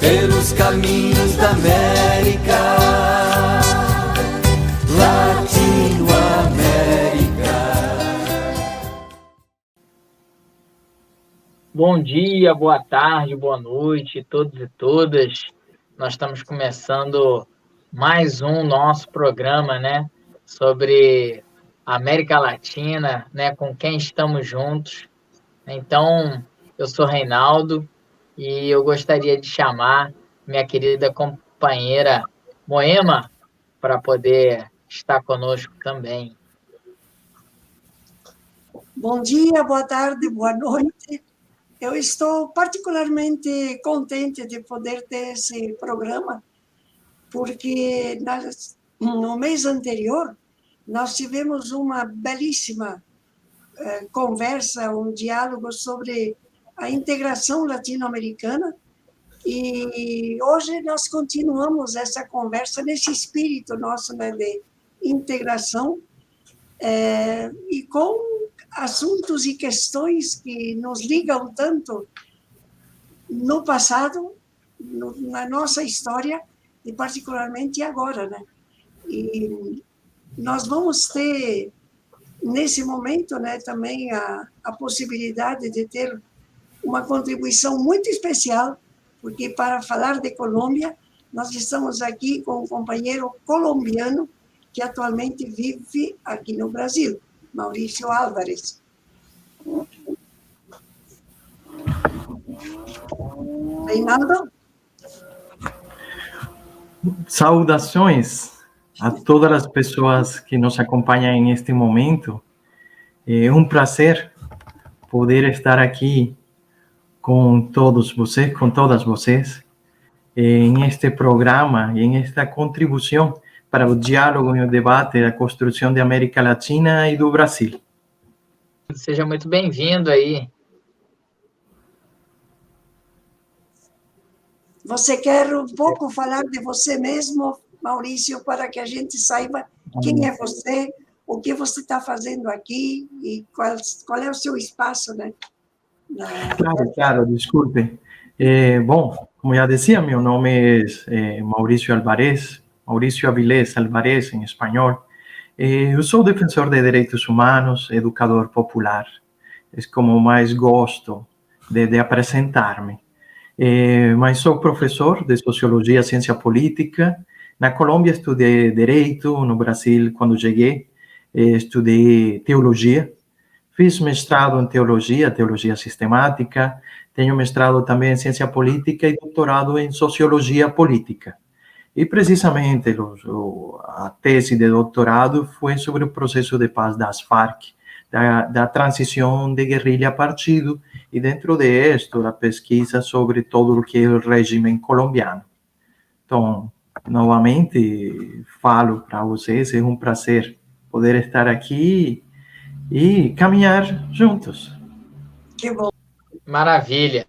pelos caminhos da América, Latinoamérica. Bom dia, boa tarde, boa noite, todos e todas. Nós estamos começando mais um nosso programa, né, sobre a América Latina, né, com quem estamos juntos. Então, eu sou Reinaldo e eu gostaria de chamar minha querida companheira Moema para poder estar conosco também. Bom dia, boa tarde, boa noite. Eu estou particularmente contente de poder ter esse programa, porque no mês anterior nós tivemos uma belíssima conversa, um diálogo sobre a integração latino-americana, e hoje nós continuamos essa conversa nesse espírito nosso, né, de integração, e com assuntos e questões que nos ligam tanto no passado, na nossa história, e particularmente agora, né? E nós vamos ter, nesse momento, né, também a possibilidade de ter uma contribuição muito especial, porque para falar de Colômbia, nós estamos aqui com um companheiro colombiano que atualmente vive aqui no Brasil, Maurício Álvares. Reinaldo? Saudações a todas as pessoas que nos acompanham neste momento. É um prazer poder estar aqui com todos vocês, com todas vocês, em este programa e em esta contribuição para o diálogo e o debate da construção da América Latina e do Brasil. Seja muito bem-vindo aí. Você quer um pouco falar de você mesmo, Maurício, para que a gente saiba quem é você, o que você está fazendo aqui e qual é o seu espaço, né? Claro, desculpe. Bom, como já dizia, meu nome é Maurício Álvares, Maurício Avilés Álvares em espanhol. Eu sou defensor de direitos humanos, educador popular. É como mais gosto de apresentar-me. Mas sou professor de Sociologia e Ciência Política. Na Colômbia estudei Direito, no Brasil, quando cheguei, estudei Teologia. Fiz mestrado em Teologia Sistemática. Tenho mestrado também em Ciência Política e doutorado em Sociologia Política. E, precisamente, a tese de doutorado foi sobre o processo de paz das Farc, da transição de guerrilha a partido, e dentro de isto, a pesquisa sobre todo o que é o regime colombiano. Então, novamente, falo para vocês, é um prazer poder estar aqui e caminhar juntos. Que bom. Maravilha.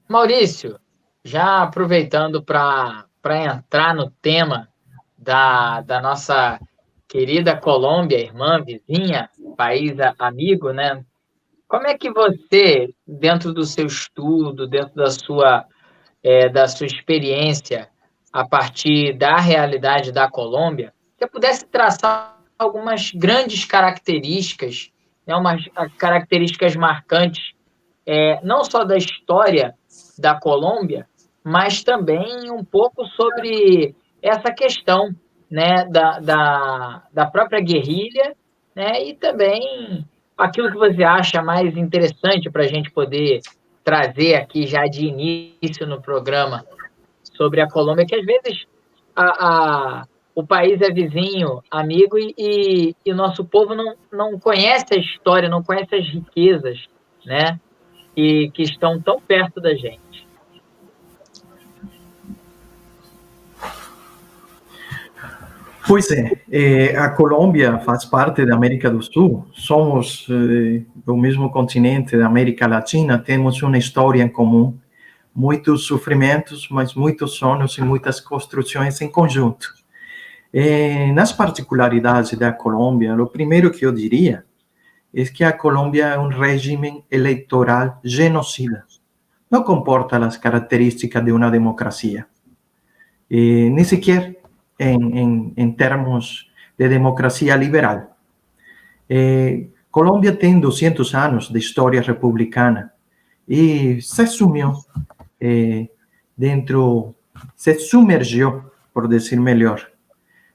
Maurício, já aproveitando para entrar no tema da nossa querida Colômbia, irmã, vizinha, país amigo, né? Como é que você, dentro do seu estudo, dentro da sua experiência, a partir da realidade da Colômbia, você pudesse traçar algumas grandes características, né, umas características marcantes, não só da história da Colômbia, mas também um pouco sobre essa questão, né, da própria guerrilha, né, e também aquilo que você acha mais interessante para a gente poder trazer aqui já de início no programa sobre a Colômbia, que às vezes o país é vizinho, amigo, e o nosso povo não conhece a história, não conhece as riquezas, né, que estão tão perto da gente. Pois é, a Colômbia faz parte da América do Sul, somos do mesmo continente da América Latina, temos uma história em comum, muitos sofrimentos, mas muitos sonhos e muitas construções em conjunto. Nas particularidades da Colômbia, o primeiro que eu diria é que a Colômbia é um regime eleitoral genocida. no comporta las características de una democracia, ni siquiera en términos de democracia liberal. Colombia tiene 200 años de historia republicana y se sumergió, por decir mejor,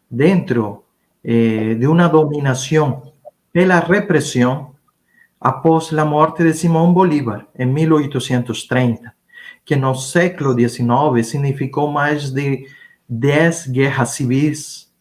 dentro de una dominación de la represión após la muerte de Simón Bolívar en 1830, que no século XIX significó más de 10 guerras civis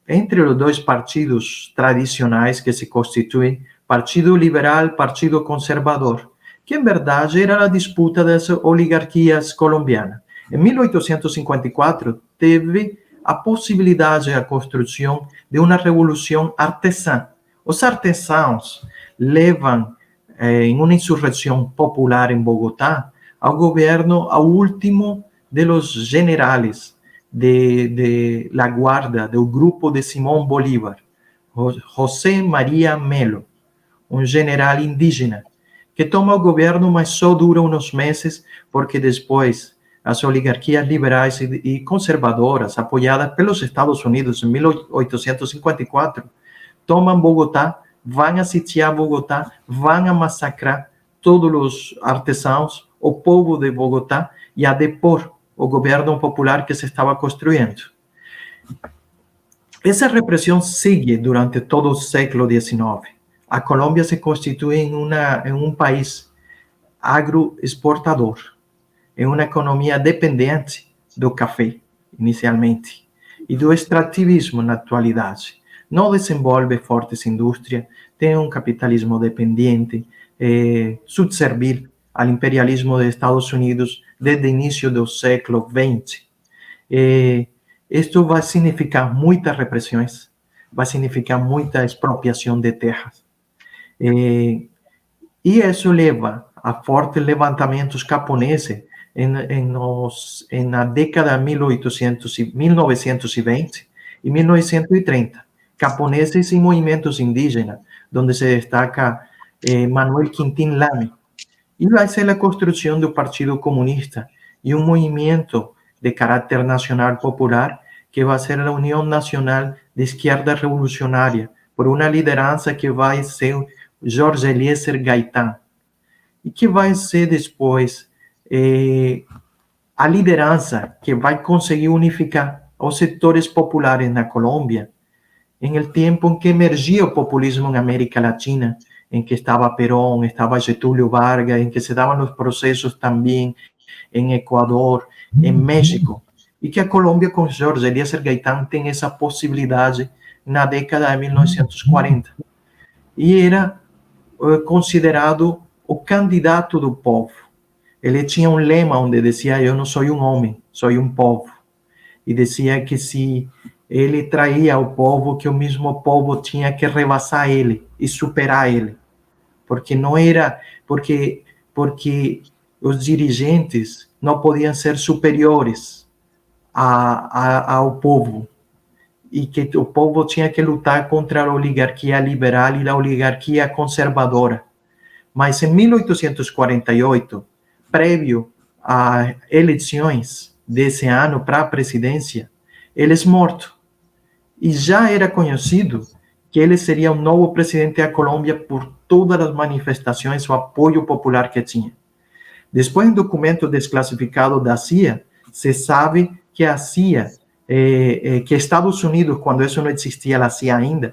entre los dos partidos tradicionais que se constituyen, Partido Liberal, Partido Conservador, que en verdad era la disputa de las oligarquías colombianas. En 1854 teve a possibilidade de a construção de uma revolução artesã. Os artesãos levam em uma insurreição popular em Bogotá ao governo, ao último de los generales de la guarda del grupo de Simón Bolívar, José María Melo, um general indígena que toma o governo, mas só dura uns meses, porque depois as oligarquias liberais e conservadoras, apoiadas pelos Estados Unidos em 1854, tomam Bogotá, vão a sitiar Bogotá, vão a massacrar todos os artesãos, o povo de Bogotá, e a depor o governo popular que se estava construindo. Essa repressão segue durante todo o século XIX. A Colômbia se constitui em um país agroexportador, em uma economia dependente do café, inicialmente, e do extrativismo na atualidade. Não desenvolve fortes indústrias, tem um capitalismo dependente, subservir ao imperialismo dos Estados Unidos desde o início do século XX. Isto vai significar muitas repressões, vai significar muita expropriação de terras. E isso leva a fortes levantamentos camponeses na década de 1920 e 1930. Camponeses e movimentos indígenas, onde se destaca Manuel Quintín Lame. E vai ser a construção do Partido Comunista e um movimento de caráter nacional popular que vai ser a União Nacional de Esquerda Revolucionária, por uma liderança que vai ser Jorge Eliezer Gaitán, e que vai ser depois a liderança que vai conseguir unificar os setores populares na Colômbia, em el tempo em que emergia o populismo na América Latina, em que estava Perón, estava Getúlio Vargas, em que se davam os processos também em Equador, em México, e que a Colômbia, com Jorge Eliezer Gaitán, tem essa possibilidade na década de 1940. E era considerado o candidato do povo. Ele tinha um lema onde dizia: eu não sou um homem, sou um povo. E dizia que se ele traía ao povo, que o mesmo povo tinha que rebaixar ele e superar ele. Porque não era, porque os dirigentes não podiam ser superiores ao povo, e que o povo tinha que lutar contra a oligarquia liberal e a oligarquia conservadora. Mas em 1848, prévio a eleições desse ano para a presidência, ele é morto. E já era conhecido que ele seria o novo presidente da Colômbia por todas as manifestações, o apoio popular que tinha. Depois, em documento desclassificado da CIA, se sabe que a CIA, que Estados Unidos, quando isso não existia, a CIA ainda,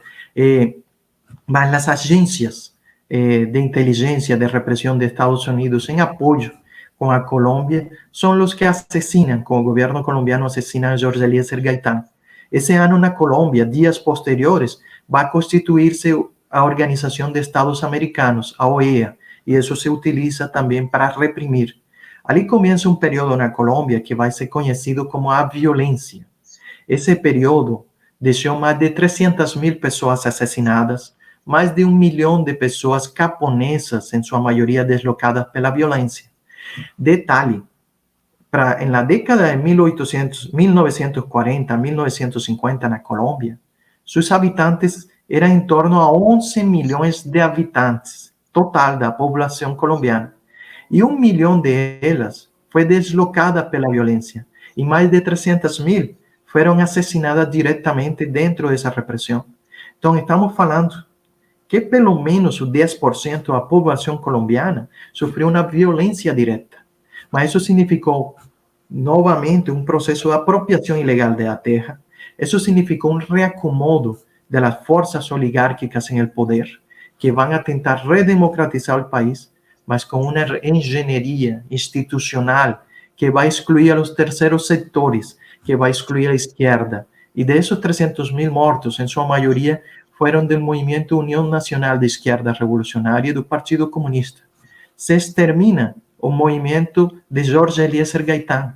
mas as agências de inteligência, de repressão de Estados Unidos, em apoio com a Colômbia, são os que assassinam, com o governo colombiano assassina Jorge Eliezer Gaitán. Esse ano, na Colômbia, dias posteriores, vai constituir-se a Organização de Estados Americanos, a OEA, e isso se utiliza também para reprimir. Ali começa um período na Colômbia que vai ser conhecido como a violência. Esse período deixou mais de 300.000 pessoas assassinadas, mais de 1 milhão de pessoas camponesas, em sua maioria deslocadas pela violência. Detalhe, na década de 1940 a 1950 na Colômbia, seus habitantes eram em torno a 11 milhões de habitantes, total da população colombiana. e 1 milhão delas foi deslocada pela violência, e mais de 300.000 foram assassinadas diretamente dentro dessa repressão. Então, estamos falando que pelo menos o 10% da população colombiana sofreu uma violência direta. Mas isso significou, novamente, um processo de apropriação ilegal da terra. Isso significou um reacomodo das forças oligárquicas em el poder, que vão a tentar redemocratizar o país, mas com uma engenharia institucional que vai excluir os terceiros setores, que vai excluir a esquerda. E desses 300.000 mortos, em sua maioria, foram do movimento União Nacional de Esquerda Revolucionária e do Partido Comunista. Se extermina o movimento de Jorge Eliezer Gaitán.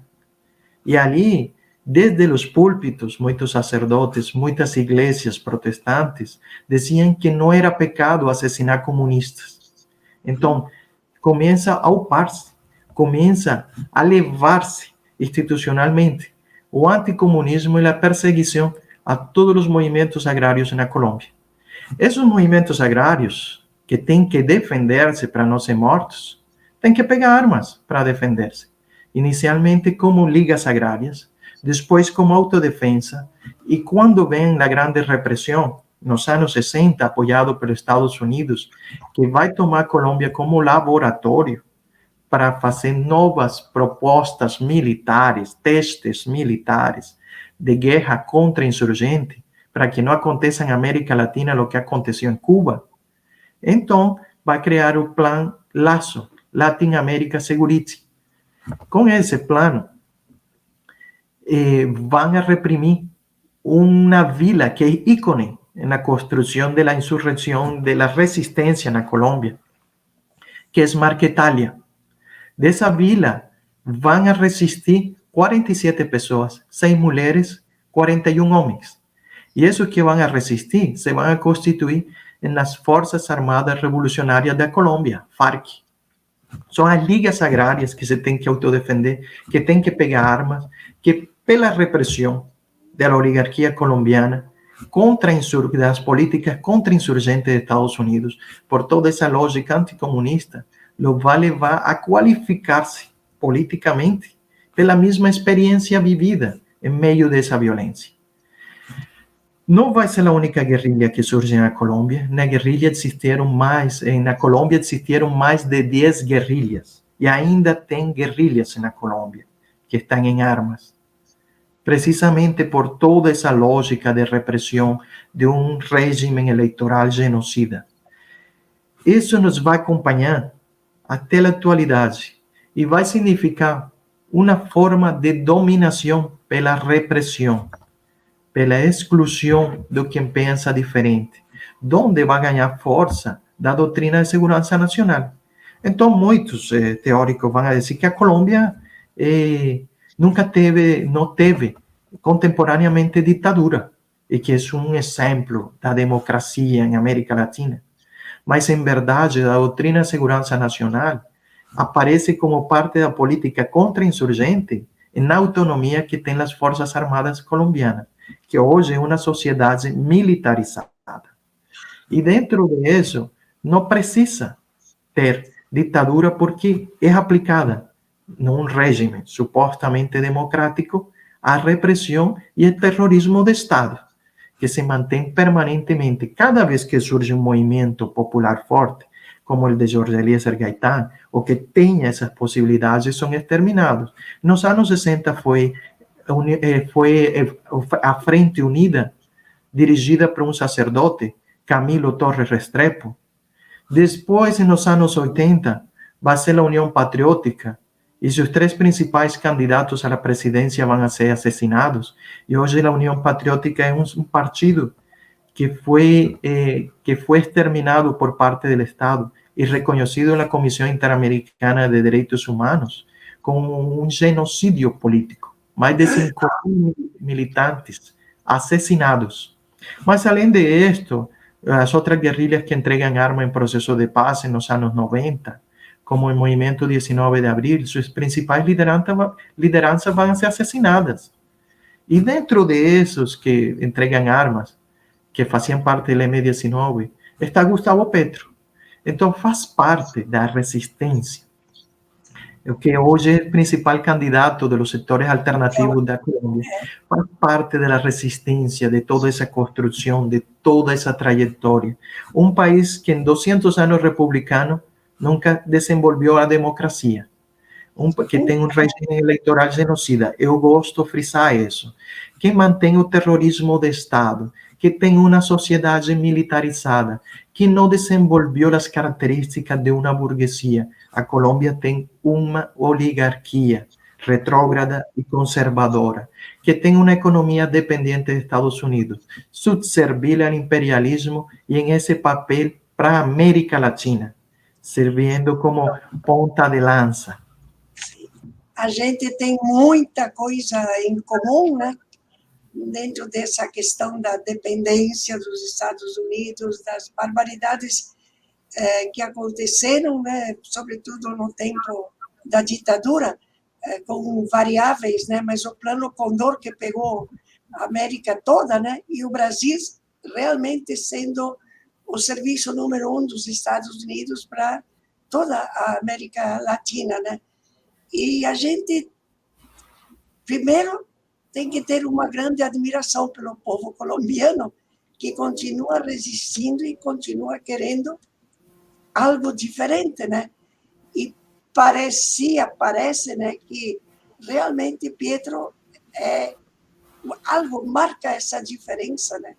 E ali, desde os púlpitos, muitos sacerdotes, muitas igrejas protestantes diziam que não era pecado assassinar comunistas. Então, começa a upar-se, começa a levar-se institucionalmente o anticomunismo e a perseguição a todos os movimentos agrários na Colômbia. Esses movimentos agrários, que têm que defender-se para não ser mortos, têm que pegar armas para defender-se. Inicialmente como ligas agrárias, depois como autodefensa, e quando vem a grande repressão, nos anos 60, apoiado pelos Estados Unidos, que vai tomar a Colômbia como laboratório para fazer novas propostas militares, testes militares de guerra contra insurgente, para que não aconteça em América Latina o que aconteceu em Cuba. Então, vai criar o Plan Lazo, Latin America Security. Com esse plano, vão a reprimir uma vila que é ícone na construção da insurreição, da resistência na Colômbia, que é Marquetalia. Dessa vila, vão a resistir 47 pessoas, 6 mulheres, 41 homens. E esses que vão a resistir se vão a constituir nas Forças Armadas Revolucionárias da Colômbia, FARC. São as ligas agrárias que se tem que autodefender, que tem que pegar armas, que pela repressão da oligarquia colombiana, das políticas contra-insurgentes dos Estados Unidos, por toda essa lógica anticomunista, lo vai levar a qualificar-se politicamente pela mesma experiência vivida em meio dessa violência. Não vai ser a única guerrilha que surge na Colômbia. Na Colômbia existiram mais de 10 guerrilhas. E ainda tem guerrilhas na Colômbia que estão em armas. Precisamente por toda essa lógica de repressão de um regime eleitoral genocida. Isso nos vai acompanhar até a atualidade e vai significar uma forma de dominação pela repressão, pela exclusão de quem pensa diferente, onde vai ganhar força da doutrina de segurança nacional. Então, muitos teóricos vão dizer que a Colômbia não teve contemporaneamente ditadura, e que é um exemplo da democracia em América Latina. Mas, em verdade, a doutrina de segurança nacional aparece como parte da política contra-insurgente na autonomia que tem as Forças Armadas colombianas, que hoje é uma sociedade militarizada. E dentro disso, não precisa ter ditadura porque é aplicada num regime supostamente democrático a repressão e o terrorismo de Estado, que se mantém permanentemente. Cada vez que surge um movimento popular forte, como o de Jorge Eliezer Gaitán, ou que tenha essas possibilidades, são exterminados. Nos anos 60 foi a Frente Unida, dirigida por um sacerdote, Camilo Torres Restrepo. Depois, nos anos 80, vai ser a União Patriótica, e seus 3 principais candidatos à presidência vão ser assassinados. E hoje a União Patriótica é um partido que foi exterminado por parte do Estado e reconhecido na Comissão Interamericana de Direitos Humanos como um genocídio político. Mais de 5.000 militantes assassinados. Mas, além de isto, as outras guerrilhas que entregam armas em processo de paz nos anos 90, como o Movimento 19 de Abril, suas principais lideranças vão ser assassinadas. E dentro desses que entregam armas, que faziam parte do M19, está Gustavo Petro. Então, faz parte da resistência que hoje é o principal candidato dos setores alternativos da Colômbia, faz parte da resistência, de toda essa construção, de toda essa trajetória. Um país que em 200 anos republicano nunca desenvolveu a democracia, que tem um regime eleitoral genocida. Eu gosto de frisar isso. Que mantém o terrorismo de Estado, que tem uma sociedade militarizada, que não desenvolveu as características de uma burguesia. A Colômbia tem uma oligarquia retrógrada e conservadora, que tem uma economia dependente dos Estados Unidos, subservile ao imperialismo e em esse papel para a América Latina, servindo como ponta de lança. A gente tem muita coisa em comum, né? Dentro dessa questão da dependência dos Estados Unidos, das barbaridades que aconteceram, né? Sobretudo no tempo da ditadura, com variáveis, né? Mas o Plano Condor que pegou a América toda, né? E o Brasil realmente sendo o serviço número 1 dos Estados Unidos para toda a América Latina, né? E a gente, primeiro, tem que ter uma grande admiração pelo povo colombiano, que continua resistindo e continua querendo algo diferente, né? E parece, né, que realmente Pietro algo marca essa diferença, né?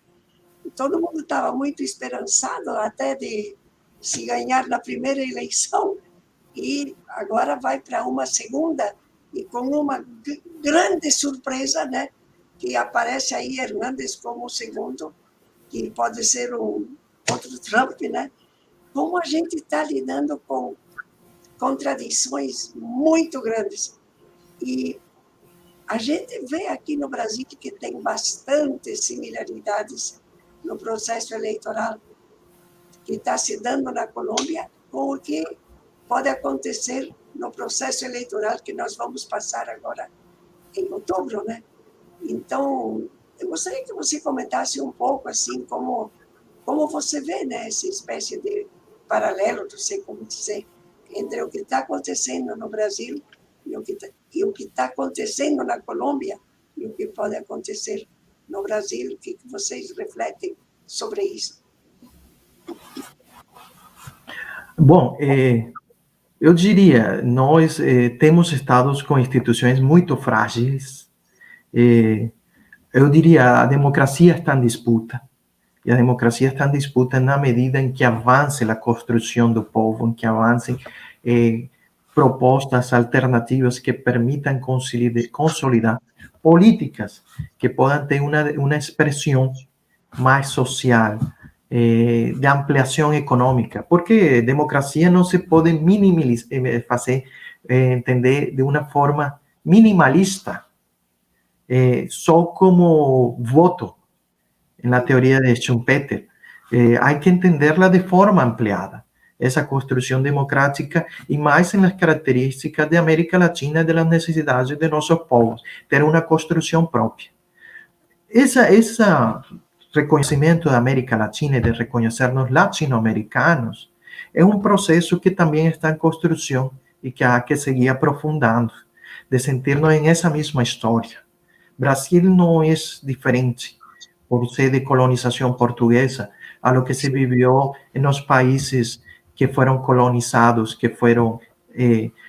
E todo mundo estava muito esperançado até de se ganhar na primeira eleição, e agora vai para uma segunda, e com uma grande surpresa, né, que aparece aí Hernández como o segundo, que pode ser um outro Trump, né? Como a gente está lidando com contradições muito grandes. E a gente vê aqui no Brasil que tem bastantes similaridades no processo eleitoral que está se dando na Colômbia com o que pode acontecer no processo eleitoral que nós vamos passar agora em outubro, né? Então, eu gostaria que você comentasse um pouco, assim, como você vê, né, essa espécie de paralelo, não sei como dizer, entre o que está acontecendo no Brasil e o que está acontecendo na Colômbia e o que pode acontecer no Brasil. O que vocês refletem sobre isso? Bom, eu diria, nós temos estados com instituições muito frágeis. Eu diria, a democracia está em disputa. E a democracia está em disputa na medida em que avance a construção do povo, em que avancem propostas alternativas que permitam consolidar políticas que possam ter uma expressão mais social, de ampliação econômica, porque democracia não se pode entender de uma forma minimalista, só como voto, na teoria de Schumpeter. Há que entenderla de forma ampliada, essa construção democrática, e mais nas características da América Latina e das necessidades de nossos povos, ter uma construção própria. Esse reconhecimento da América Latina e de reconhecermos latino-americanos é um processo que também está em construção e que há que seguir aprofundando, de sentirmos em essa mesma história. Brasil não é diferente por ser de colonização portuguesa a lo que se viveu nos países que foram colonizados, que foram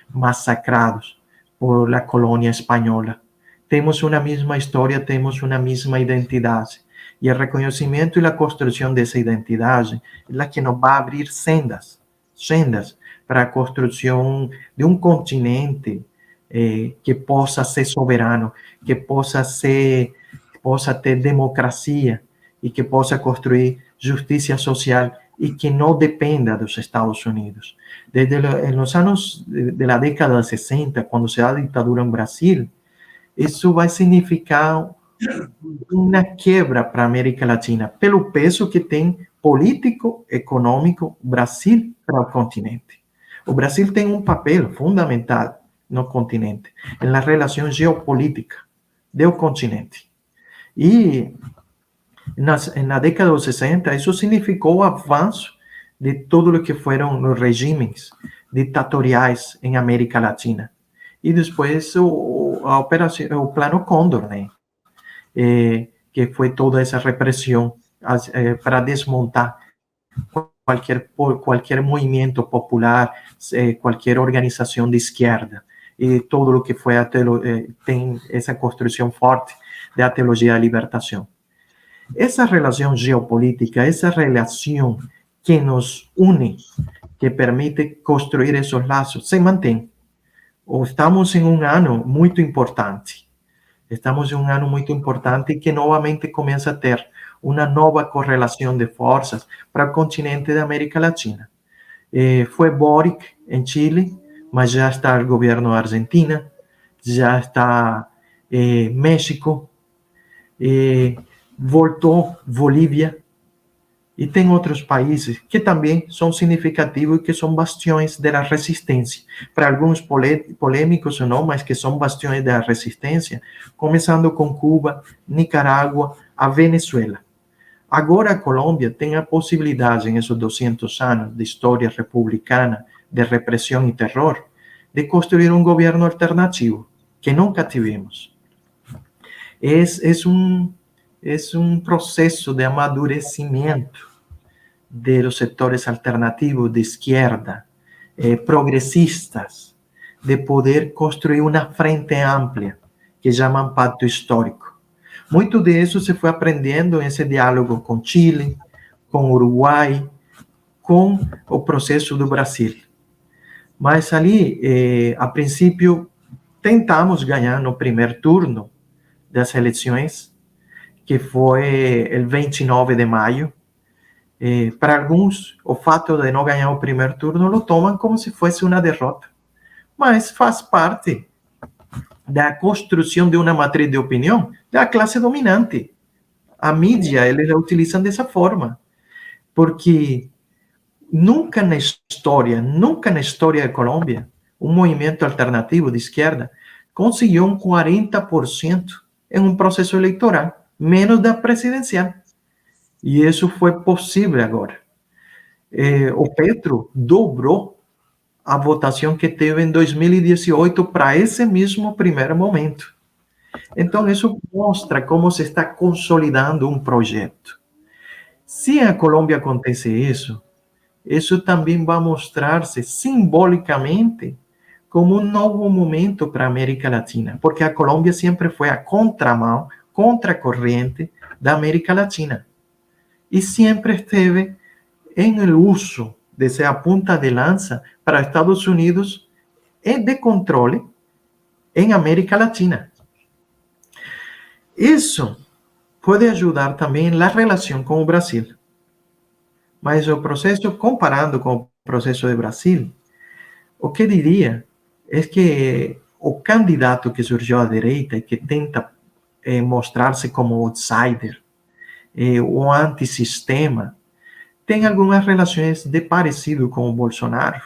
massacrados por la colônia espanhola. Temos uma mesma história, temos uma mesma identidade. E o reconhecimento e a construção dessa identidade é a que nos vai abrir sendas para a construção de um continente que possa ser soberano, que possa ter democracia e que possa construir justiça social e que não dependa dos Estados Unidos. Desde os anos da década de 60, quando se dá a ditadura em Brasil, isso vai significar uma quebra para a América Latina, pelo peso que tem político, econômico, Brasil para o continente. O Brasil tem um papel fundamental no continente, na relação geopolítica do continente. E na década de 60, isso significou o avanço de tudo o que foram os regimes ditatoriais em América Latina. E depois o Plano Cóndor, né? Que foi toda essa repressão para desmontar qualquer movimento popular, qualquer organização de esquerda. E todo o que foi tem essa construção forte da teologia da libertação. Essa relação geopolítica, essa relação que nos une, que permite construir esses laços, se mantém. Estamos em um ano muito importante. Estamos em um ano muito importante que novamente começa a ter uma nova correlação de forças para o continente da América Latina. Foi Boric em Chile, mas já está o governo da Argentina, já está México, voltou Bolívia, e tem outros países que também são significativos e que são bastiões da resistência. Para alguns polêmicos ou não, mas que são bastiões da resistência, começando com Cuba, Nicarágua, a Venezuela. Agora a Colômbia tem a possibilidade, nesses 200 anos de história republicana, de repressão e terror, de construir um governo alternativo, que nunca tivemos. É um processo de amadurecimento de los sectores alternativos de izquierda, progresistas, de poder construir uma frente ampla, que chamam Pacto Histórico. Muito disso se foi aprendendo nesse diálogo com Chile, com Uruguai, com o processo do Brasil. Mas ali, a princípio, tentamos ganhar no primeiro turno das eleições, que foi o 29 de maio. Para alguns, o fato de não ganhar o primeiro turno lo tomam como se fosse uma derrota. Mas faz parte da construção de uma matriz de opinião da classe dominante. A mídia, eles a utilizam dessa forma. Porque nunca na história da Colômbia, um movimento alternativo de esquerda conseguiu 40% em um processo eleitoral, menos da presidencial. E isso foi possível agora. O Petro dobrou a votação que teve em 2018 para esse mesmo primeiro momento. Então, isso mostra como se está consolidando um projeto. Se a Colômbia acontece isso também vai mostrar-se simbolicamente como um novo momento para a América Latina, porque a Colômbia sempre foi a contramão, contracorrente da América Latina. E sempre esteve em el uso de ser a punta de lança para Estados Unidos e de controle em América Latina. Isso pode ajudar também na relação com o Brasil. Mas o processo, comparando com o processo do Brasil, o que diria é que o candidato que surgiu à direita e que tenta mostrar-se como outsider, o antissistema, tem algumas relações de parecido com o Bolsonaro,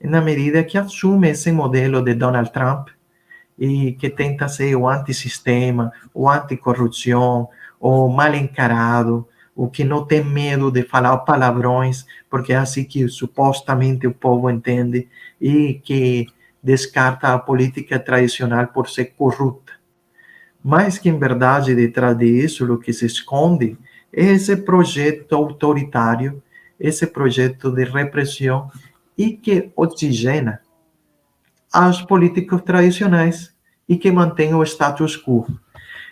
na medida que assume esse modelo de Donald Trump e que tenta ser o antissistema, o anticorrupção, o mal encarado, o que não tem medo de falar palavrões, porque é assim que supostamente o povo entende, e que descarta a política tradicional por ser corrupta. Mas que, em verdade, detrás disso, o que se esconde é esse projeto autoritário, esse projeto de repressão, e que oxigena aos políticos tradicionais e que mantém o status quo.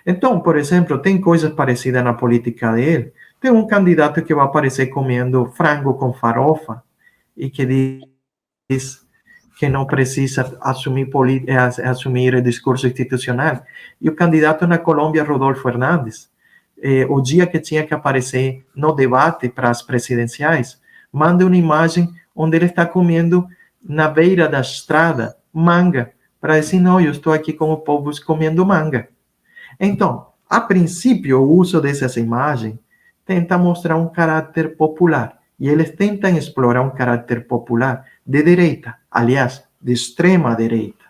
Então, por exemplo, tem coisas parecidas na política dele. Tem um candidato que vai aparecer comendo frango com farofa e que diz que não precisa assumir o discurso institucional. E o candidato na Colômbia, Rodolfo Hernández, o dia que tinha que aparecer no debate para as presidenciais, manda uma imagem onde ele está comendo na beira da estrada manga, para dizer, não, eu estou aqui com o povo comendo manga. Então, a princípio, o uso dessas imagens tenta mostrar um caráter popular, e eles tentam explorar um caráter popular de direita, aliás, de extrema direita,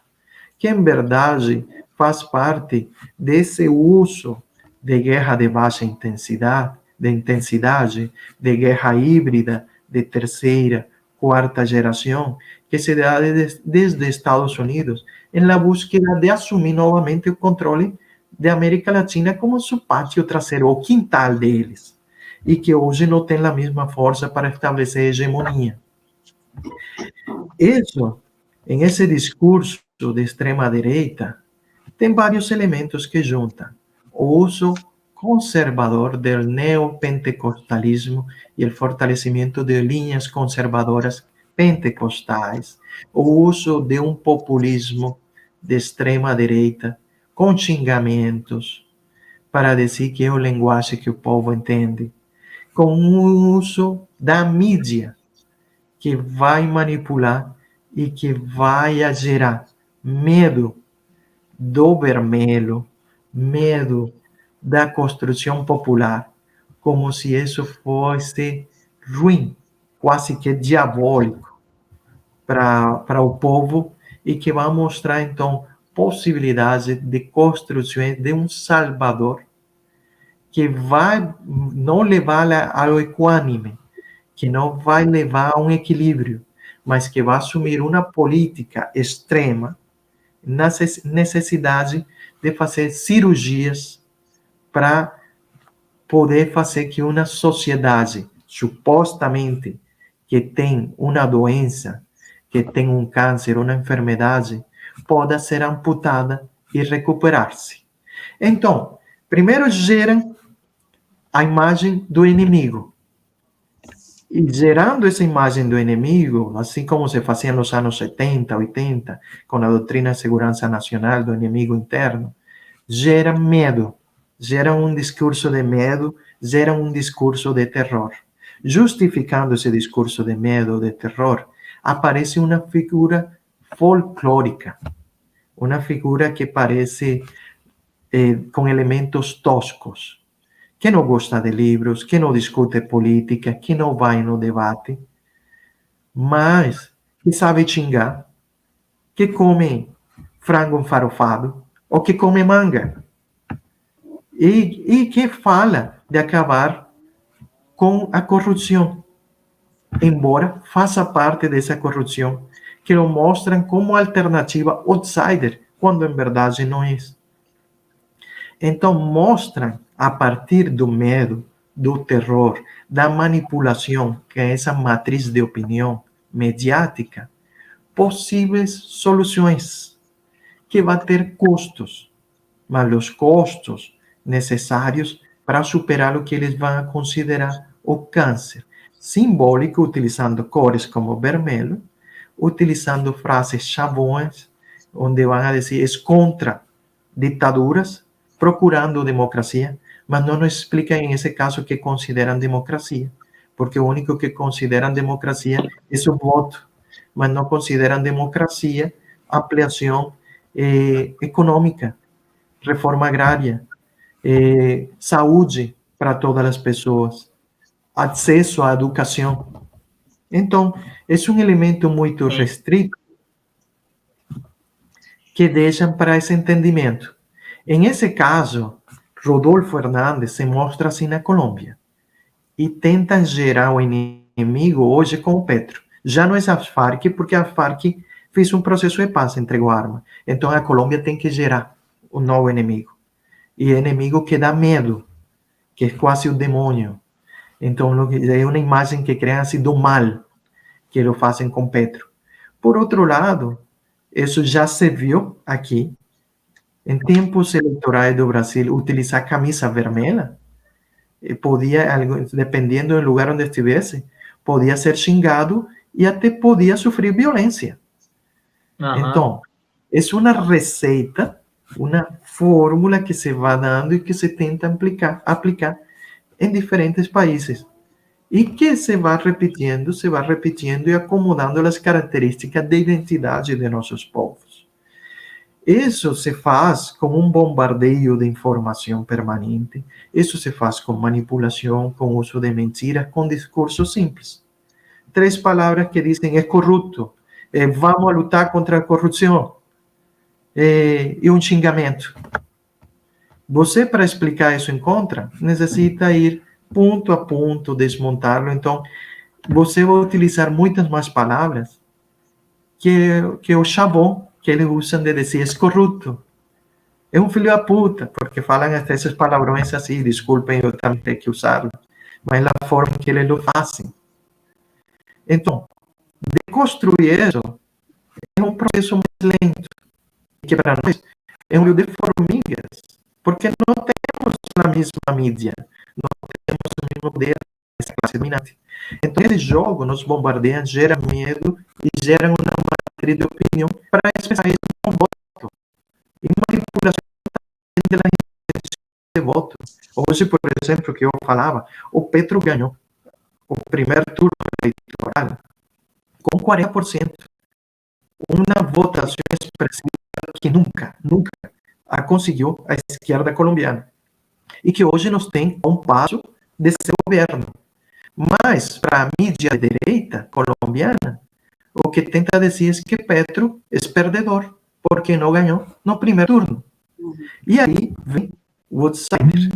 que em verdade faz parte desse uso de guerra de baixa intensidade, de guerra híbrida, de terceira, cuarta generación que se da desde Estados Unidos en la búsqueda de asumir nuevamente el control de América Latina como su patio trasero o quintal de ellos, y que hoy no tienen la misma fuerza para establecer hegemonía. Eso, en ese discurso de extrema derecha, tem vários elementos que juntam o uso conservador del neopentecostalismo e o fortalecimento de linhas conservadoras pentecostais, o uso de um populismo de extrema direita com xingamentos para dizer que é o linguagem que o povo entende, com o uso da mídia que vai manipular e que vai gerar medo do vermelho, medo da construção popular, como se isso fosse ruim, quase que diabólico para o povo, e que vai mostrar, então, possibilidade de construção de um Salvador que vai não levar ao equânime, que não vai levar a um equilíbrio, mas que vai assumir uma política extrema, na necessidade de fazer cirurgias para poder fazer que uma sociedade supostamente que tem uma doença, que tem um câncer, uma enfermidade, possa ser amputada e recuperar-se. Então, primeiro geram a imagem do inimigo. E gerando essa imagem do inimigo, assim como se fazia nos anos 70, 80, com a doutrina de segurança nacional do inimigo interno, gera medo, gera um discurso de medo, gera um discurso de terror. Justificando esse discurso de medo, de terror, aparece uma figura folclórica, uma figura que parece com elementos toscos, que não gosta de livros, que não discute política, que não vai no debate, mas que sabe xingar, que come frango farofado, ou que come manga, e que fala de acabar com a corrupção, embora faça parte dessa corrupção, que o mostram como alternativa outsider, quando em verdade não é. Então, mostram, a partir do medo, do terror, da manipulação, que é essa matriz de opinião mediática, possíveis soluções, que vai ter custos, mas os custos necessários para superar o que eles vão considerar o câncer simbólico, utilizando cores como vermelho, utilizando frases chavões, onde vão a dizer é contra ditaduras, procurando democracia, mas não nos explicam em esse caso o que consideram democracia, porque o único que consideram democracia é o voto, mas não consideram democracia ampliação econômica, reforma agrária, saúde para todas as pessoas, acesso à educação. Então, é um elemento muito restrito que deixam para esse entendimento. Em esse caso, Rodolfo Hernández se mostra assim na Colômbia e tenta gerar o inimigo hoje com o Petro. Já não é as Farc, porque a Farc fez um processo de paz, entregou arma. Então a Colômbia tem que gerar um novo inimigo. E inimigo que dá medo, que é quase o demônio. Então é uma imagem que criam assim do mal, que lo fazem com Petro. Por outro lado, isso já se viu aqui, em tempos eleitorais do Brasil, utilizar camisa vermelha, podia, dependendo do lugar onde estivesse, podia ser xingado e até podia sofrer violência. Então, é uma receita, uma fórmula que se vai dando e que se tenta aplicar em diferentes países. E que se vai repetindo e acomodando as características de identidade de nossos povos. Isso se faz com um bombardeio de informação permanente, isso se faz com manipulação, com uso de mentiras, com discurso simples. 3 palavras que dizem é corrupto, vamos lutar contra a corrupção, e um xingamento. Você, para explicar isso em contra, necessita ir ponto a ponto, desmontá-lo. Então, você vai utilizar muitas mais palavras que o chavão que eles usam de dizer é corrupto. É um filho da puta, porque falam até esses palavrões assim, desculpem, eu também tenho que usá-los, mas a forma que eles o fazem. Então, deconstruir isso é um processo mais lento, que para nós é um rio de formigas, porque não temos a mesma mídia, não temos o mesmo poder dessa classe dominante. Então, esse jogo nos bombardeia, gera medo e gera uma matriz de opinião para expressar isso com voto. E manipulação da intenção de voto. Hoje, por exemplo, que eu falava, o Petro ganhou o primeiro turno eleitoral com 40%. Uma votação expressiva que nunca a conseguiu a esquerda colombiana. E que hoje nos tem a um passo de seu governo. Mas, para a mídia de direita colombiana, o que tenta dizer é que Petro é perdedor, porque não ganhou no primeiro turno. E aí vem o outsider,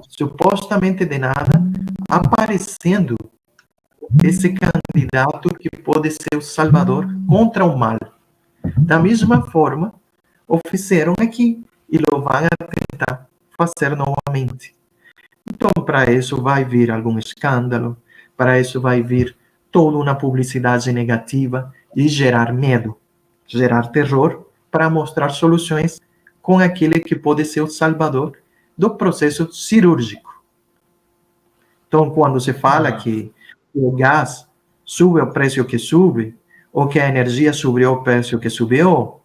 supostamente de nada, aparecendo esse candidato que pode ser o salvador contra o mal. Da mesma forma, o fizeram aqui e lo vão tentar fazer novamente. Então, para isso vai vir algum escândalo, para isso vai vir toda uma publicidade negativa e gerar medo, gerar terror, para mostrar soluções com aquele que pode ser o salvador do processo cirúrgico. Então, quando se fala que o gás sube o preço que sube, ou que a energia subiu o preço que subiu,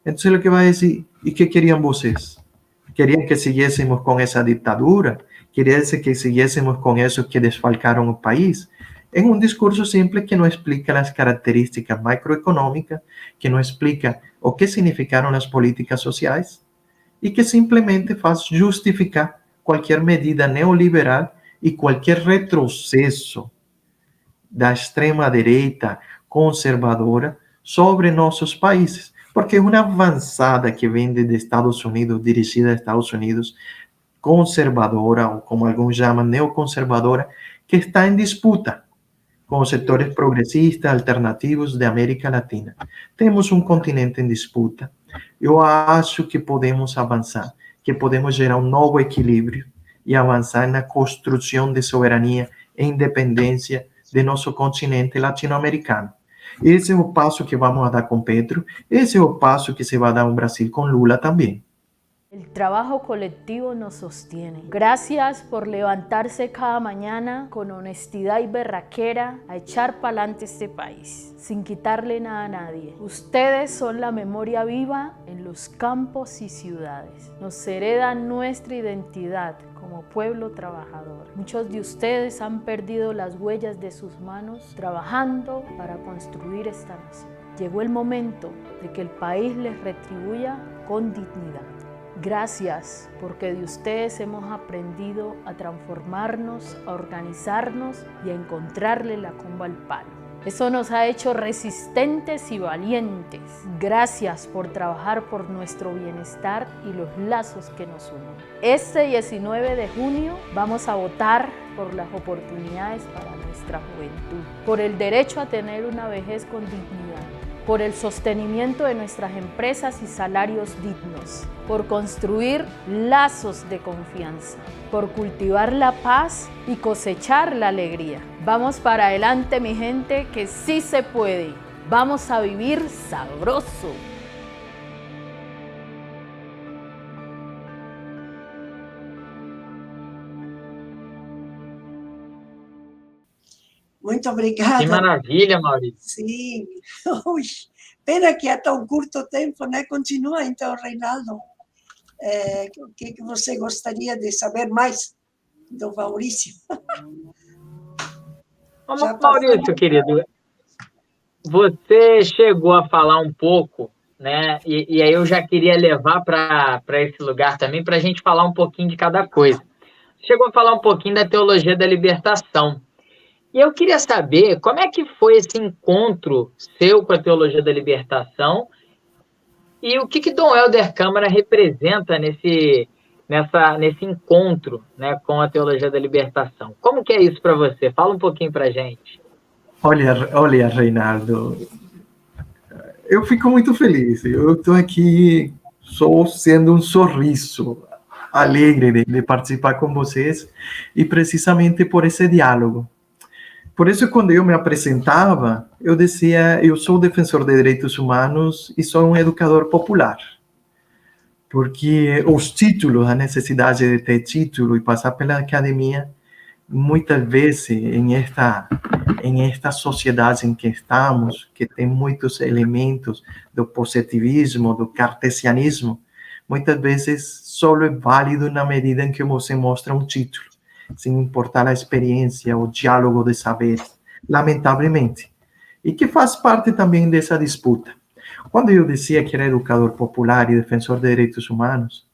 então o que vai dizer, e que queriam vocês? Queriam que seguíssemos com essa ditadura? Queriam que seguíssemos com isso que desfalcaram o país? É um discurso simples que não explica as características macroeconômicas, que não explica o que significaram as políticas sociais, e que simplesmente faz justificar qualquer medida neoliberal e qualquer retrocesso da extrema-direita conservadora sobre nossos países. Porque é uma avançada que vem de Estados Unidos, dirigida a Estados Unidos, conservadora, ou como alguns chamam, neoconservadora, que está em disputa com os setores progressistas, alternativos da América Latina. Temos um continente em disputa. Eu acho que podemos avançar, que podemos gerar um novo equilíbrio e avançar na construção de soberania e independência de nosso continente latino-americano. Esse é o passo que vamos a dar com Petro, esse é o passo que se vai dar no Brasil com Lula também. El trabajo colectivo nos sostiene. Gracias por levantarse cada mañana con honestidad y berraquera a echar pa'lante este país, sin quitarle nada a nadie. Ustedes son la memoria viva en los campos y ciudades. Nos heredan nuestra identidad como pueblo trabajador. Muchos de ustedes han perdido las huellas de sus manos trabajando para construir esta nación. Llegó el momento de que el país les retribuya con dignidad. Gracias, porque de ustedes hemos aprendido a transformarnos, a organizarnos y a encontrarle la comba al palo. Eso nos ha hecho resistentes y valientes. Gracias por trabajar por nuestro bienestar y los lazos que nos unen. Este 19 de junio vamos a votar por las oportunidades para nuestra juventud, por el derecho a tener una vejez con dignidad, por el sostenimiento de nuestras empresas y salarios dignos, por construir lazos de confianza, por cultivar la paz y cosechar la alegría. Vamos para adelante, mi gente, que sí se puede. Vamos a vivir sabroso. Muito obrigada. Que maravilha, Maurício. Sim. Ui, pena que há tão curto tempo, né? Continua, então, Reinaldo. O que você gostaria de saber mais do Maurício? Maurício, querido, você chegou a falar um pouco, né? E aí eu já queria levar para esse lugar também, para a gente falar um pouquinho de cada coisa. Chegou a falar um pouquinho da teologia da libertação. E eu queria saber como é que foi esse encontro seu com a teologia da libertação e o que Dom Helder Câmara representa nesse encontro, né, com a teologia da libertação. Como que é isso para você? Fala um pouquinho para a gente. Olha, Reinaldo, eu fico muito feliz. Eu estou aqui só sendo um sorriso alegre de participar com vocês e precisamente por esse diálogo. Por isso, quando eu me apresentava, eu dizia, eu sou defensor de direitos humanos e sou um educador popular. Porque os títulos, a necessidade de ter título e passar pela academia, muitas vezes em esta sociedade em que estamos, que tem muitos elementos do positivismo, do cartesianismo, muitas vezes só é válido na medida em que você mostra um título, sem importar a experiência, o diálogo de saberes, lamentavelmente. E que faz parte também dessa disputa. Quando eu dizia que era educador popular e defensor de direitos humanos,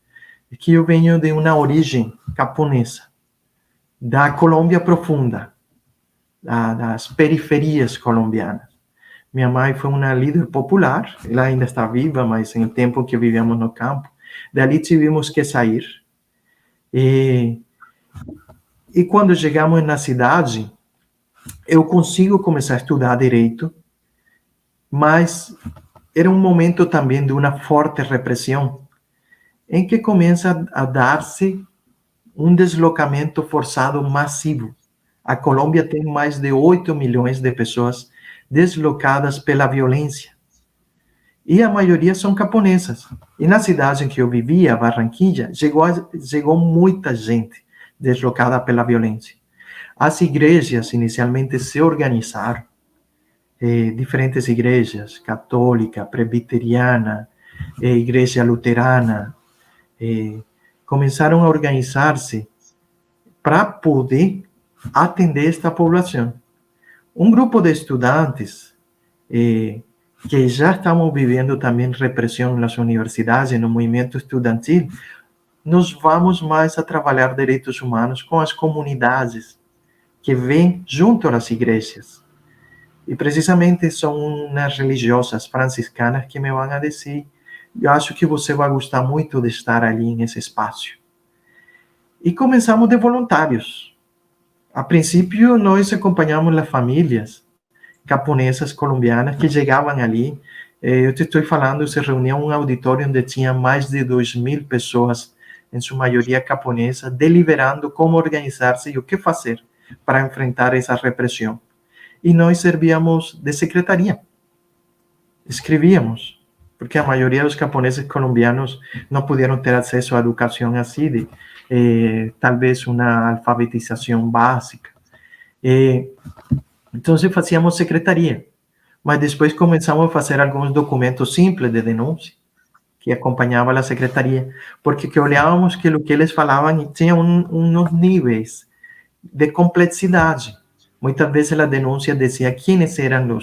é que eu venho de uma origem camponesa, da Colômbia profunda, das periferias colombianas. Minha mãe foi uma líder popular, ela ainda está viva, mas em tempo que vivíamos no campo, dali tivemos que sair. E quando chegamos na cidade, eu consigo começar a estudar direito, mas era um momento também de uma forte repressão, em que começa a dar-se um deslocamento forçado massivo. A Colômbia tem mais de 8 milhões de pessoas deslocadas pela violência. E a maioria são camponesas. E na cidade em que eu vivia, Barranquilla, chegou muita gente deslocada pela violência. As igrejas inicialmente se organizaram, diferentes igrejas, católica, presbiteriana, igreja luterana, começaram a organizar-se para poder atender esta população. Um grupo de estudantes que já estavam vivendo também repressão nas universidades, no movimento estudantil, nós vamos mais a trabalhar direitos humanos com as comunidades que vêm junto às igrejas. E precisamente são umas religiosas franciscanas que me vão a dizer, eu acho que você vai gostar muito de estar ali nesse espaço. E começamos de voluntários. A princípio, nós acompanhamos as famílias camponesas colombianas que chegavam ali. Eu te estou falando, se reunia um auditório onde tinha mais de 2.000 pessoas, em sua maioria camponesa, deliberando como organizar-se e o que fazer para enfrentar essa repressão. E nós servíamos de secretaria. Escrevíamos, porque a maioria dos camponeses colombianos não puderam ter acesso à educação assim, talvez uma alfabetização básica. Então, fazíamos secretaria. Mas depois começamos a fazer alguns documentos simples de denúncia, que acompanhavam a secretaria, porque que olhávamos que o que eles falavam tinha uns níveis de complexidade. Muitas vezes a denúncia dizia quem eram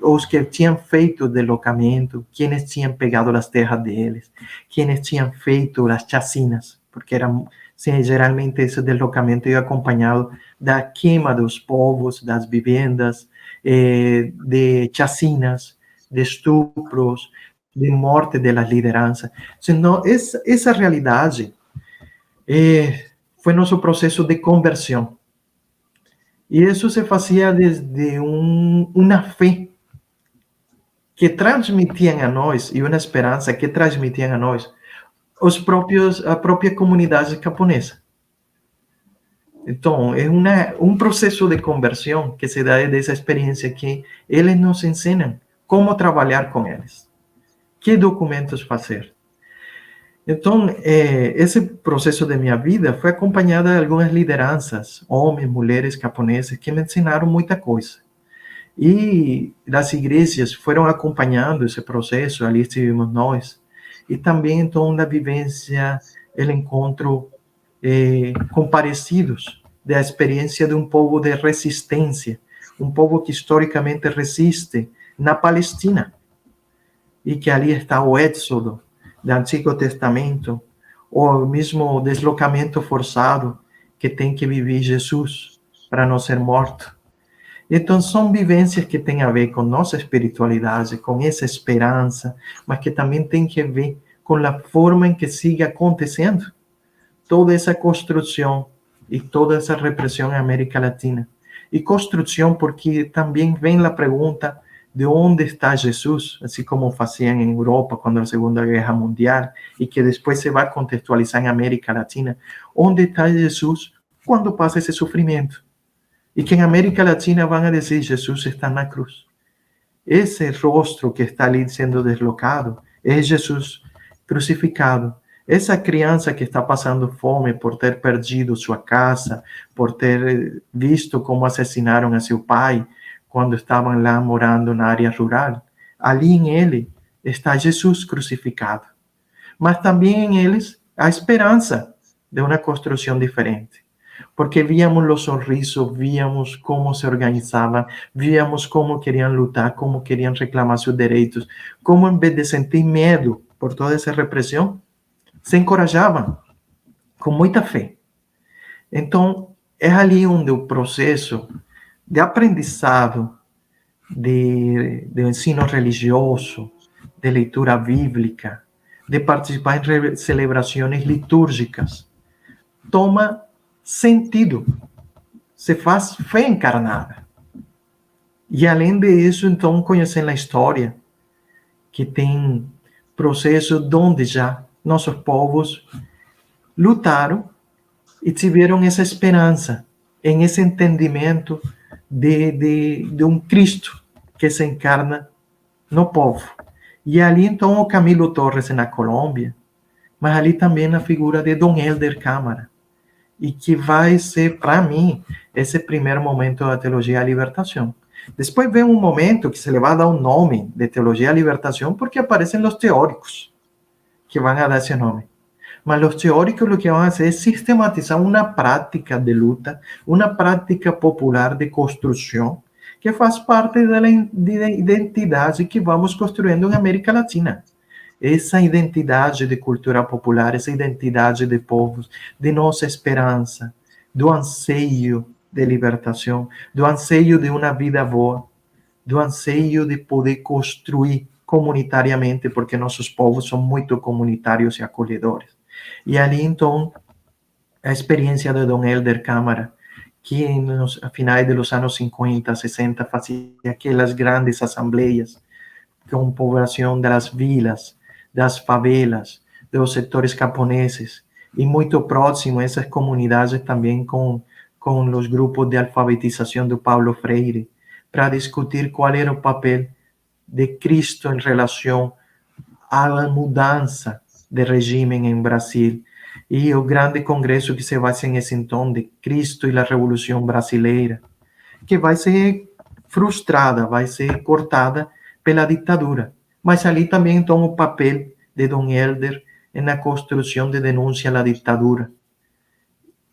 os que tinham feito o deslocamento, quem tinham pegado as terras deles, quem tinham feito as chacinas, porque eram, geralmente esse deslocamento ia acompanhado da queima dos povos, das vivendas, de chacinas, de estupros, de morte das lideranças. Então, essa realidade foi nosso processo de conversão. E isso se fazia desde uma fé que transmitiam a nós, e uma esperança que transmitiam a nós, a própria comunidade camponesa. Então, é um processo de conversão que se dá dessa experiência que eles nos ensinam como trabalhar com eles, que documentos fazer. Então, esse processo de minha vida foi acompanhado de algumas lideranças, homens, mulheres camponeses, que me ensinaram muita coisa. E as igrejas foram acompanhando esse processo, ali estivemos nós, e também, então, na vivência, o encontro com parecidos, da experiência de um povo de resistência, um povo que historicamente resiste na Palestina, e que ali está o Éxodo, do Antigo Testamento, ou mesmo o deslocamento forçado que tem que viver Jesus para não ser morto. Então, são vivências que têm a ver com nossa espiritualidade, com essa esperança, mas que também tem que ver com a forma em que sigue acontecendo toda essa construção e toda essa repressão em América Latina. y construcción, porque también ven la pregunta de dónde está Jesús, así como hacían en Europa cuando la Segunda Guerra Mundial, y que después se va a contextualizar en América Latina. ¿Dónde está Jesús cuando pasa ese sufrimiento? Y que en América Latina van a decir, Jesús está en la cruz. Ese rostro que está ali siendo deslocado es Jesús crucificado. Esa criança que está passando fome por ter perdido sua casa, por ter visto como assassinaram a seu pai quando estavam lá morando na área rural. Ali em ele está Jesus crucificado. Mas também em eles a esperança de uma construção diferente. Porque víamos os sorrisos, víamos como se organizavam, víamos como queriam lutar, como queriam reclamar seus direitos, como em vez de sentir medo por toda essa repressão, se encorajavam com muita fé. Então, é ali onde o processo de aprendizado, de ensino religioso, de leitura bíblica, de participar em celebrações litúrgicas, toma sentido, se faz fé encarnada. E além disso, então, conhecendo a história, que tem processos onde já nossos povos lutaram e tiveram essa esperança, em esse entendimento de um Cristo que se encarna no povo. E ali, então, o Camilo Torres na Colômbia, mas ali também a figura de Dom Helder Câmara, e que vai ser, para mim, esse primeiro momento da teologia da libertação. Depois vem um momento que se le vai dar um nome de teologia da libertação, porque aparecem os teóricos que vão dar esse nome. Mas os teóricos o que vão fazer é sistematizar uma prática de luta, uma prática popular de construção, que faz parte da identidade que vamos construindo em América Latina. Essa identidade de cultura popular, essa identidade de povos, de nossa esperança, do anseio de libertação, do anseio de uma vida boa, do anseio de poder construir comunitariamente, porque nossos povos são muito comunitários e acolhedores. E ali, então, a experiência de Dom Helder Câmara, que a finais dos anos 50, 60, fazia aquelas grandes assembleias com população das vilas, das favelas, dos setores camponeses, e muito próximo essas comunidades também com os grupos de alfabetização do Paulo Freire, para discutir qual era o papel de Cristo em relação à mudança de regime em Brasil. E o grande congresso que se vai ser nesse então de Cristo e a Revolução Brasileira, que vai ser frustrada, vai ser cortada pela ditadura. Mas ali também então o papel de Dom Helder na construção de denúncia à ditadura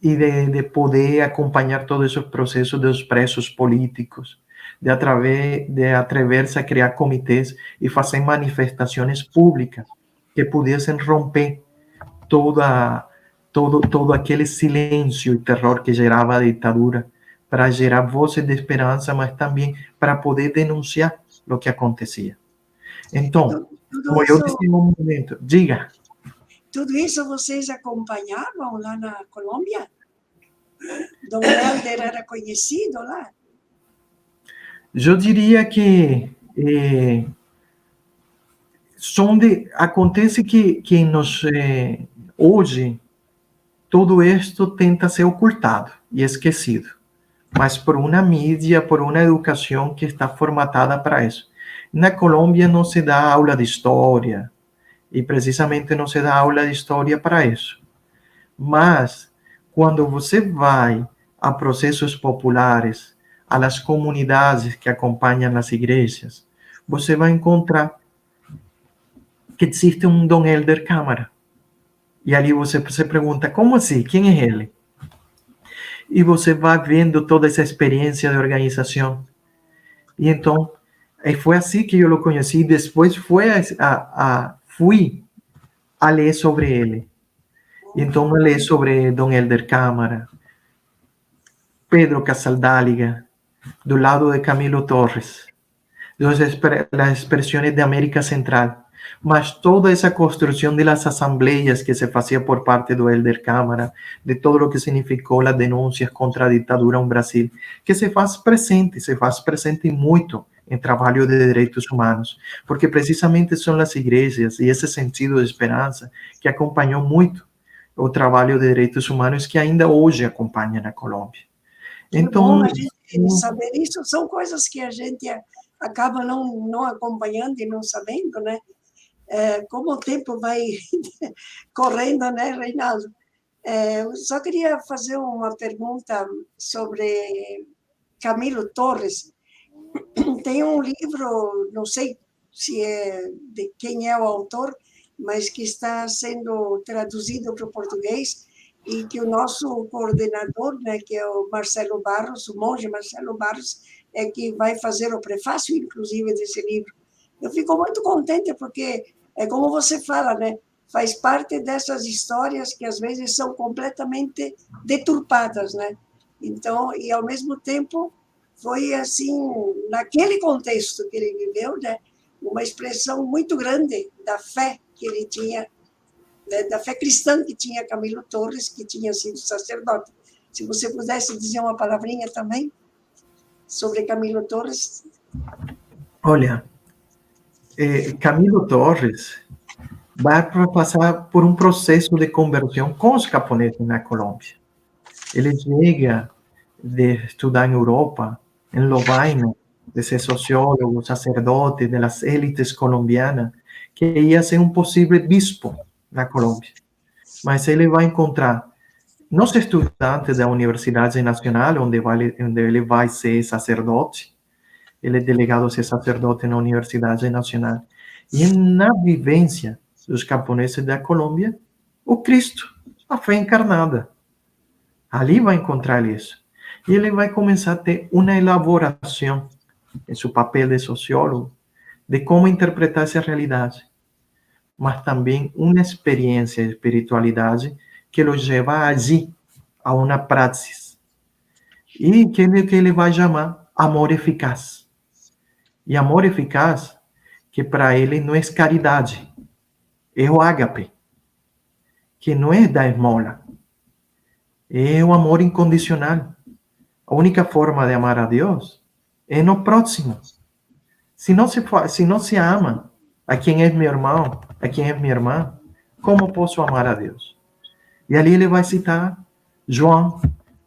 e de poder acompanhar todos esses processos dos presos políticos, de atrever-se a criar comitês e fazer manifestações públicas que pudessem romper todo aquele silêncio e terror que gerava a ditadura, para gerar vozes de esperança, mas também para poder denunciar o que acontecia. Então, como eu disse em um momento, diga. Tudo isso vocês acompanhavam lá na Colômbia? Dom Helder era conhecido lá? Eu diria que acontece que hoje todo isto tenta ser ocultado e esquecido, mas por uma mídia, por uma educação que está formatada para isso. Na Colômbia não se dá aula de história, e precisamente não se dá aula de história para isso. Mas, quando você vai a processos populares, às comunidades que acompanham as igrejas, você vai encontrar que existe um Dom Helder Câmara. E ali você se pergunta, como assim? Quem é ele? E você vai vendo toda essa experiência de organização. E então, foi assim que eu o conheci. Depois fui a ler sobre ele. Então, eu li sobre Dom Helder Câmara, Pedro Casaldáliga, do lado de Camilo Torres, las expresiones de América Central. Mas toda essa construção das assembleias que se fazia por parte do Elder Câmara, de todo o que significou as denúncias contra a ditadura no Brasil, que se faz presente muito em trabalho de direitos humanos, porque precisamente são as igrejas e esse sentido de esperança que acompanhou muito o trabalho de direitos humanos que ainda hoje acompanha na Colômbia. Então, Então, a gente saber isso são coisas que a gente acaba não acompanhando e não sabendo, né? Como o tempo vai correndo, né, Reinaldo? Eu só queria fazer uma pergunta sobre Camilo Torres. Tem um livro, não sei se é de quem é o autor, mas que está sendo traduzido para o português e que o nosso coordenador, né, que é o Marcelo Barros, o monge Marcelo Barros, é que vai fazer o prefácio, inclusive, desse livro. Eu fico muito contente porque, é como você fala, né, faz parte dessas histórias que às vezes são completamente deturpadas, né? Então, e ao mesmo tempo foi assim, naquele contexto que ele viveu, né, uma expressão muito grande da fé que ele tinha, né, da fé cristã que tinha Camilo Torres, que tinha sido sacerdote. Se você pudesse dizer uma palavrinha também sobre Camilo Torres. olha, Camilo Torres vai passar por um processo de conversão com os camponeses na Colômbia. Ele chega de estudar em Europa, em Lovaina, de ser sociólogo, sacerdote das élites colombianas, que ia ser um possível bispo na Colômbia. Mas ele vai encontrar nos estudantes da Universidade Nacional, onde ele vai ser sacerdote, ele é delegado a ser sacerdote na Universidade Nacional, e na vivência dos camponeses da Colômbia, o Cristo, a fé encarnada. Ali vai encontrar isso. E ele vai começar a ter uma elaboração, em seu papel de sociólogo, de como interpretar essa realidade. Mas também uma experiência de espiritualidade que o leva a agir, a uma praxis. E que ele vai chamar amor eficaz. E amor eficaz, que para ele não é caridade, é o ágape, que não é da esmola, é o amor incondicional. A única forma de amar a Deus é no próximo. Se não se ama a quem é meu irmão, a quem é minha irmã, como posso amar a Deus? E ali ele vai citar João,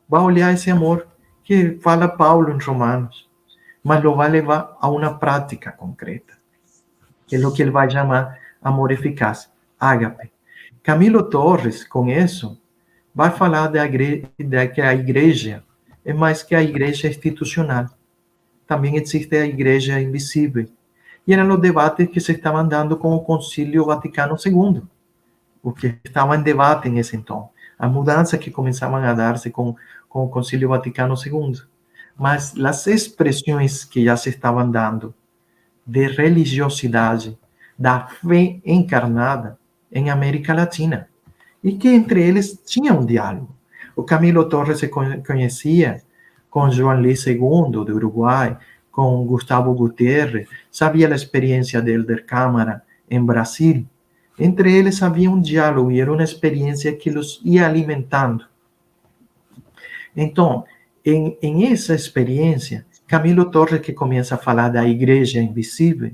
vai olhar esse amor que fala Paulo em Romanos, mas lo vai levar a uma prática concreta, que é o que ele vai chamar amor eficaz, ágape. Camilo Torres, com isso, vai falar de que a igreja é mais que a igreja institucional. Também existe a igreja invisível. E eram os debates que se estavam dando com o Concílio Vaticano II, o que estava em debate nesse então. As mudanças que começavam a dar-se com o Concílio Vaticano II. Mas as expressões que já se estavam dando de religiosidade, da fé encarnada em América Latina, e que entre eles tinha um diálogo. O Camilo Torres se conhecia com João Luís II, do Uruguai, com Gustavo Gutiérrez, sabia a experiência de Elder Câmara em Brasil. Entre eles havia um diálogo e era uma experiência que os ia alimentando. Então, em essa experiência, Camilo Torres, que começa a falar da igreja invisível,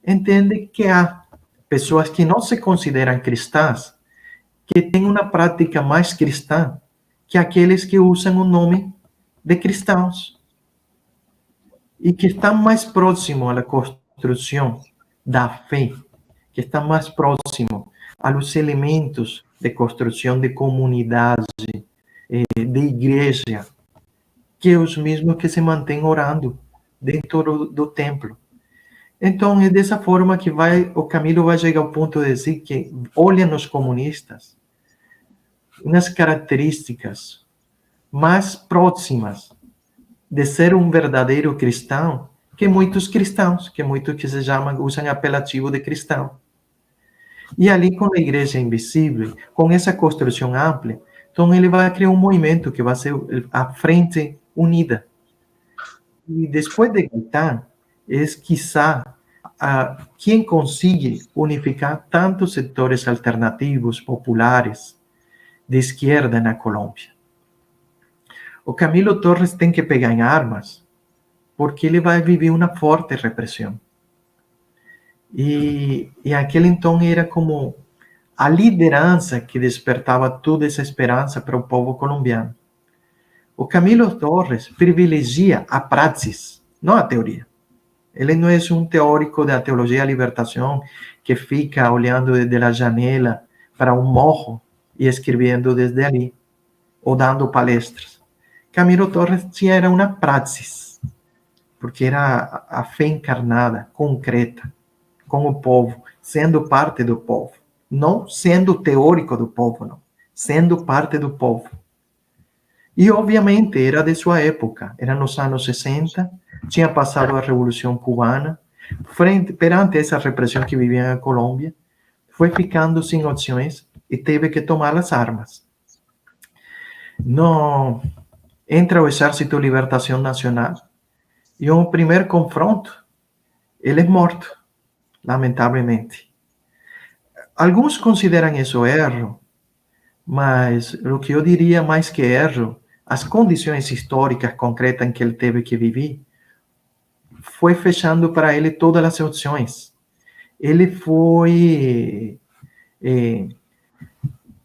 entende que há pessoas que não se consideram cristãs, que têm uma prática mais cristã que aqueles que usam o nome de cristãos e que estão mais próximos à construção da fé, que estão mais próximos aos elementos de construção de comunidade, de igreja, que os mesmos que se mantêm orando dentro do templo. Então, é dessa forma que o Camilo vai chegar ao ponto de dizer que olha nos comunistas umas características mais próximas de ser um verdadeiro cristão que muitos cristãos, que muitos que se chamam, usam apelativo de cristão. E ali com a igreja invisível, com essa construção ampla, então ele vai criar um movimento que vai ser a Frente Unida. E depois de Gaitán, é quizá quien consigue unificar tantos sectores alternativos, populares, de izquierda na Colômbia. O Camilo Torres tem que pegar em armas, porque ele vai viver uma forte repressão. E aquele então era como a liderança que despertava toda essa esperança para o povo colombiano. O Camilo Torres privilegia a praxis, não a teoria. Ele não é um teórico da teologia da libertação que fica olhando desde a janela para um morro e escrevendo desde ali, ou dando palestras. Camilo Torres tinha uma praxis, porque era a fé encarnada, concreta, com o povo, sendo parte do povo. Não sendo teórico do povo, não. Sendo parte do povo. E, obviamente, era de sua época. Era nos anos 60, tinha passado a Revolução Cubana. Perante essa repressão que vivia na Colômbia, foi ficando sem opções e teve que tomar as armas. No, entra o Exército de Libertação Nacional e um primeiro confronto, ele é morto, lamentavelmente. Alguns consideram isso erro, mas o que eu diria mais que erro, as condições históricas concretas em que ele teve que viver, foi fechando para ele todas as opções. Ele foi...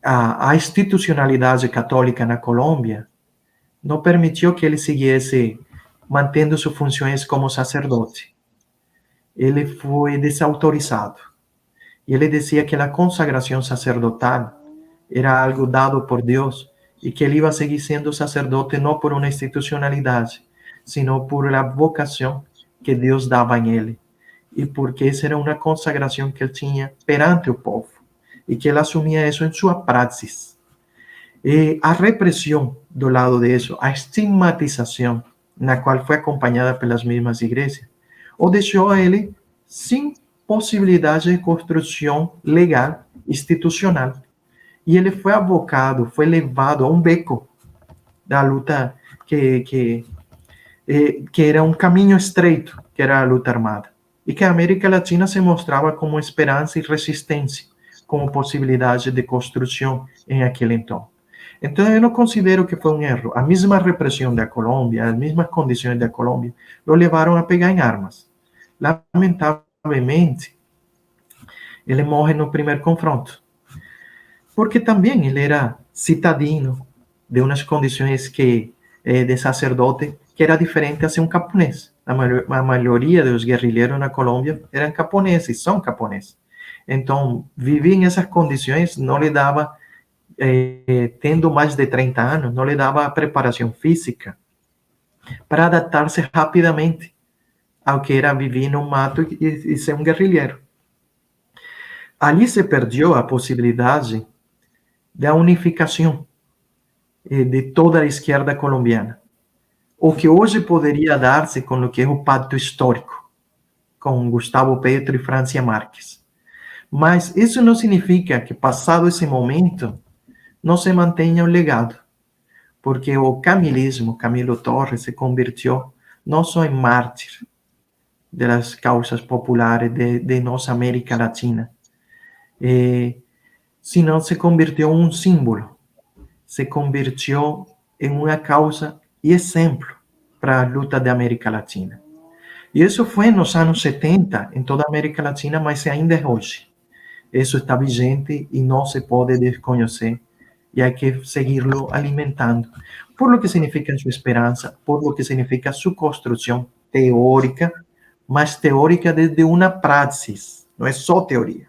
a institucionalidade católica na Colômbia não permitiu que ele seguisse mantendo suas funções como sacerdote. Ele foi desautorizado. E ele dizia que a consagração sacerdotal era algo dado por Deus e que ele ia seguir sendo sacerdote não por uma institucionalidade, sino por a vocação que Deus dava em ele. E porque essa era uma consagração que ele tinha perante o povo. E que ele assumia isso em sua praxis. E a repressão do lado disso, a estigmatização, na qual foi acompanhada pelas mesmas igrejas, o deixou a ele sem possibilidade de construção legal, institucional. E ele foi abocado, foi levado a um beco da luta que era um caminho estreito, que era a luta armada. E que a América Latina se mostrava como esperança e resistência, como possibilidade de construção em aquele então. Então, eu não considero que foi um erro. A mesma repressão da Colômbia, as mesmas condições da Colômbia, o levaram a pegar em armas. Lamentavelmente, ele morre no primeiro confronto. Porque também ele era citadino de umas condições de sacerdote que era diferente a ser um camponês. A maioria dos guerrilheiros na Colômbia eram camponeses, são camponeses. Então, viver em essas condições não lhe dava, tendo mais de 30 anos, não lhe dava a preparação física para adaptar-se rapidamente ao que era viver no mato e ser um guerrilheiro. Ali se perdeu a possibilidade da unificação de toda a esquerda colombiana. O que hoje poderia dar-se com o que é o pacto histórico, com Gustavo Petro e Francia Márquez. Mas isso não significa que, passado esse momento, não se mantenha o legado. Porque o camilismo, Camilo Torres, se convirtió não só em mártir das causas populares de nossa América Latina, sino se convirtió en un símbolo, se convirtió en una causa y exemplo para a luta de América Latina. E isso foi nos anos 70 em toda a América Latina, mas ainda é hoje. Isso está vigente e não se pode desconhecer, e há que seguirlo alimentando, por lo que significa sua esperança, por lo que significa sua construção teórica, mas teórica desde uma praxis, não é só teoria.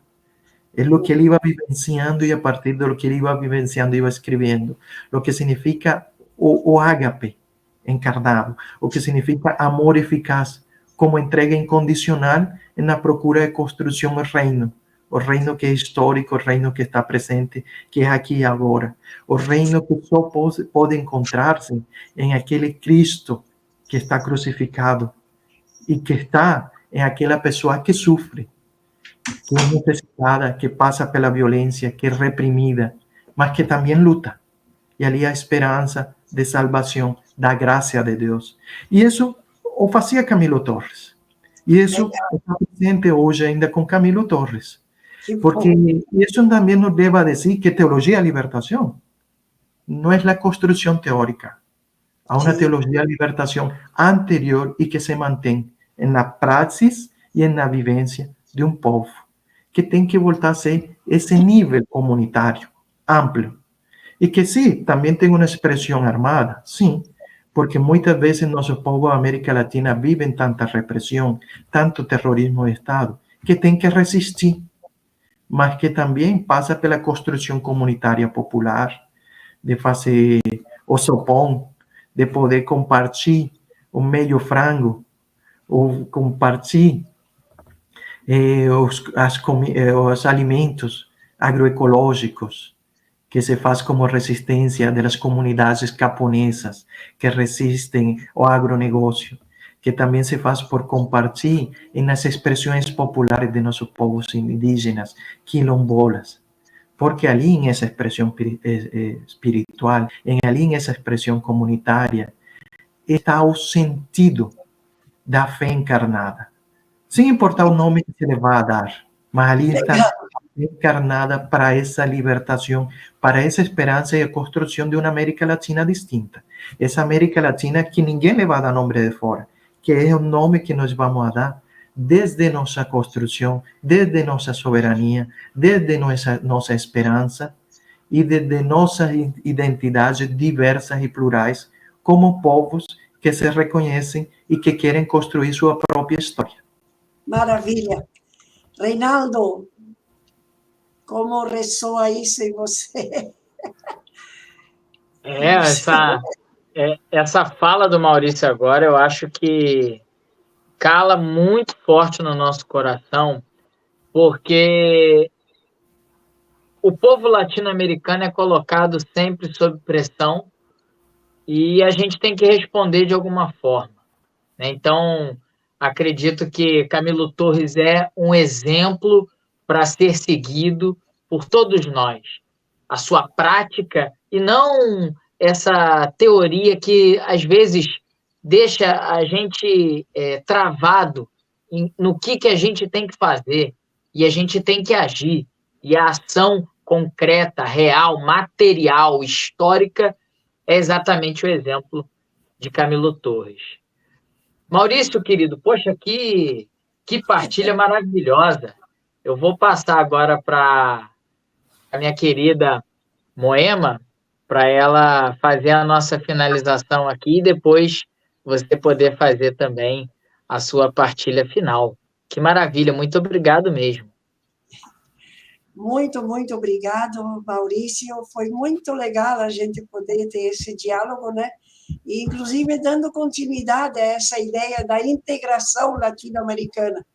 É o que ele iba vivenciando e a partir de lo que ele iba vivenciando, iba escrevendo. O que significa o ágape encarnado, o que significa amor eficaz, como entrega incondicional na procura de construção do reino. O reino que é histórico, o reino que está presente, que é aqui e agora. O reino que só pode encontrar-se em aquele Cristo que está crucificado e que está em aquela pessoa que sofre, que é necessitada, que passa pela violência, que é reprimida, mas que também luta. E ali a esperança de salvação, da graça de Deus. E isso o fazia Camilo Torres. E isso está presente hoje ainda com Camilo Torres. Que Porque bom. isso também nos leva a dizer que teologia da libertação não é a construção teórica. Há uma Sim. teologia da libertação anterior e que se mantém na praxis e na vivência de um povo, que tem que voltar a ser esse nível comunitário, amplo. E que sim, também tem uma expressão armada, sim, porque muitas vezes nosso povo da América Latina vive em tanta repressão, tanto terrorismo de Estado, que tem que resistir, mas que também passa pela construção comunitária popular, de fazer o sopão, de poder compartilhar o meio frango, ou compartilhar os alimentos agroecológicos, que se faz como resistência das comunidades camponesas que resistem ao agronegócio, que também se faz por compartilhar nas expressões populares de nossos povos indígenas, quilombolas. Porque ali em essa expressão espiritual, ali em essa expressão comunitária, está o sentido da fé encarnada. Sem importar o nome que se lhe vá a dar, mas ali está encarnada para essa libertação, para essa esperança e a construção de uma América Latina distinta. Essa América Latina que ninguém lhe vai dar nome de fora, que é o nome que nós vamos a dar desde nossa construção, desde nossa soberania, desde nossa esperança e desde nossas identidades diversas e plurais, como povos que se reconhecem e que querem construir sua própria história. Maravilha. Reinaldo, como ressoa isso em você? Essa fala do Maurício agora, eu acho que cala muito forte no nosso coração, porque o povo latino-americano é colocado sempre sob pressão e a gente tem que responder de alguma forma, né? Então, acredito que Camilo Torres é um exemplo para ser seguido por todos nós. A sua prática e não essa teoria que às vezes deixa a gente travado no que a gente tem que fazer e a gente tem que agir. E a ação concreta, real, material, histórica é exatamente o exemplo de Camilo Torres. Maurício, querido, poxa, que partilha maravilhosa. Eu vou passar agora para a minha querida Moema, para ela fazer a nossa finalização aqui e depois você poder fazer também a sua partilha final. Que maravilha, muito obrigado mesmo. Muito, muito obrigado, Maurício. Foi muito legal a gente poder ter esse diálogo, né? E, inclusive, dando continuidade a essa ideia da integração latino-americana.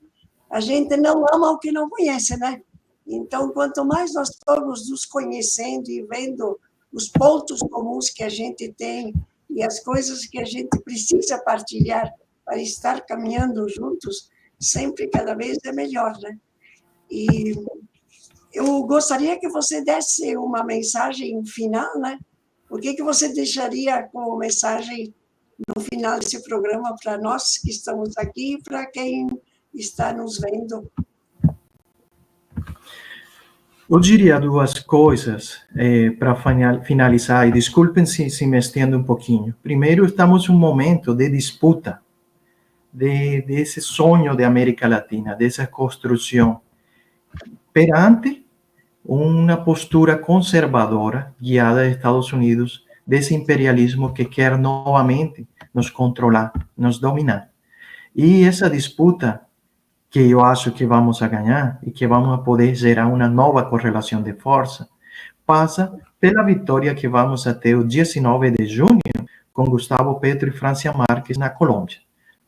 A gente não ama o que não conhece, né? Então, quanto mais nós formos nos conhecendo e vendo os pontos comuns que a gente tem e as coisas que a gente precisa partilhar para estar caminhando juntos, sempre, cada vez é melhor, né? E eu gostaria que você desse uma mensagem final, né? O que você deixaria como mensagem no final desse programa para nós que estamos aqui e para quem está nos vendo? Eu diria duas coisas para finalizar, e desculpem se me estendo um pouquinho. Primeiro, estamos em um momento de disputa desse sonho de América Latina, dessa construção, perante uma postura conservadora, guiada dos Estados Unidos, desse imperialismo que quer novamente nos controlar, nos dominar. E essa disputa, que eu acho que vamos a ganhar e que vamos a poder gerar uma nova correlação de força, passa pela vitória que vamos a ter o 19 de junho com Gustavo Petro e Francia Márquez na Colômbia.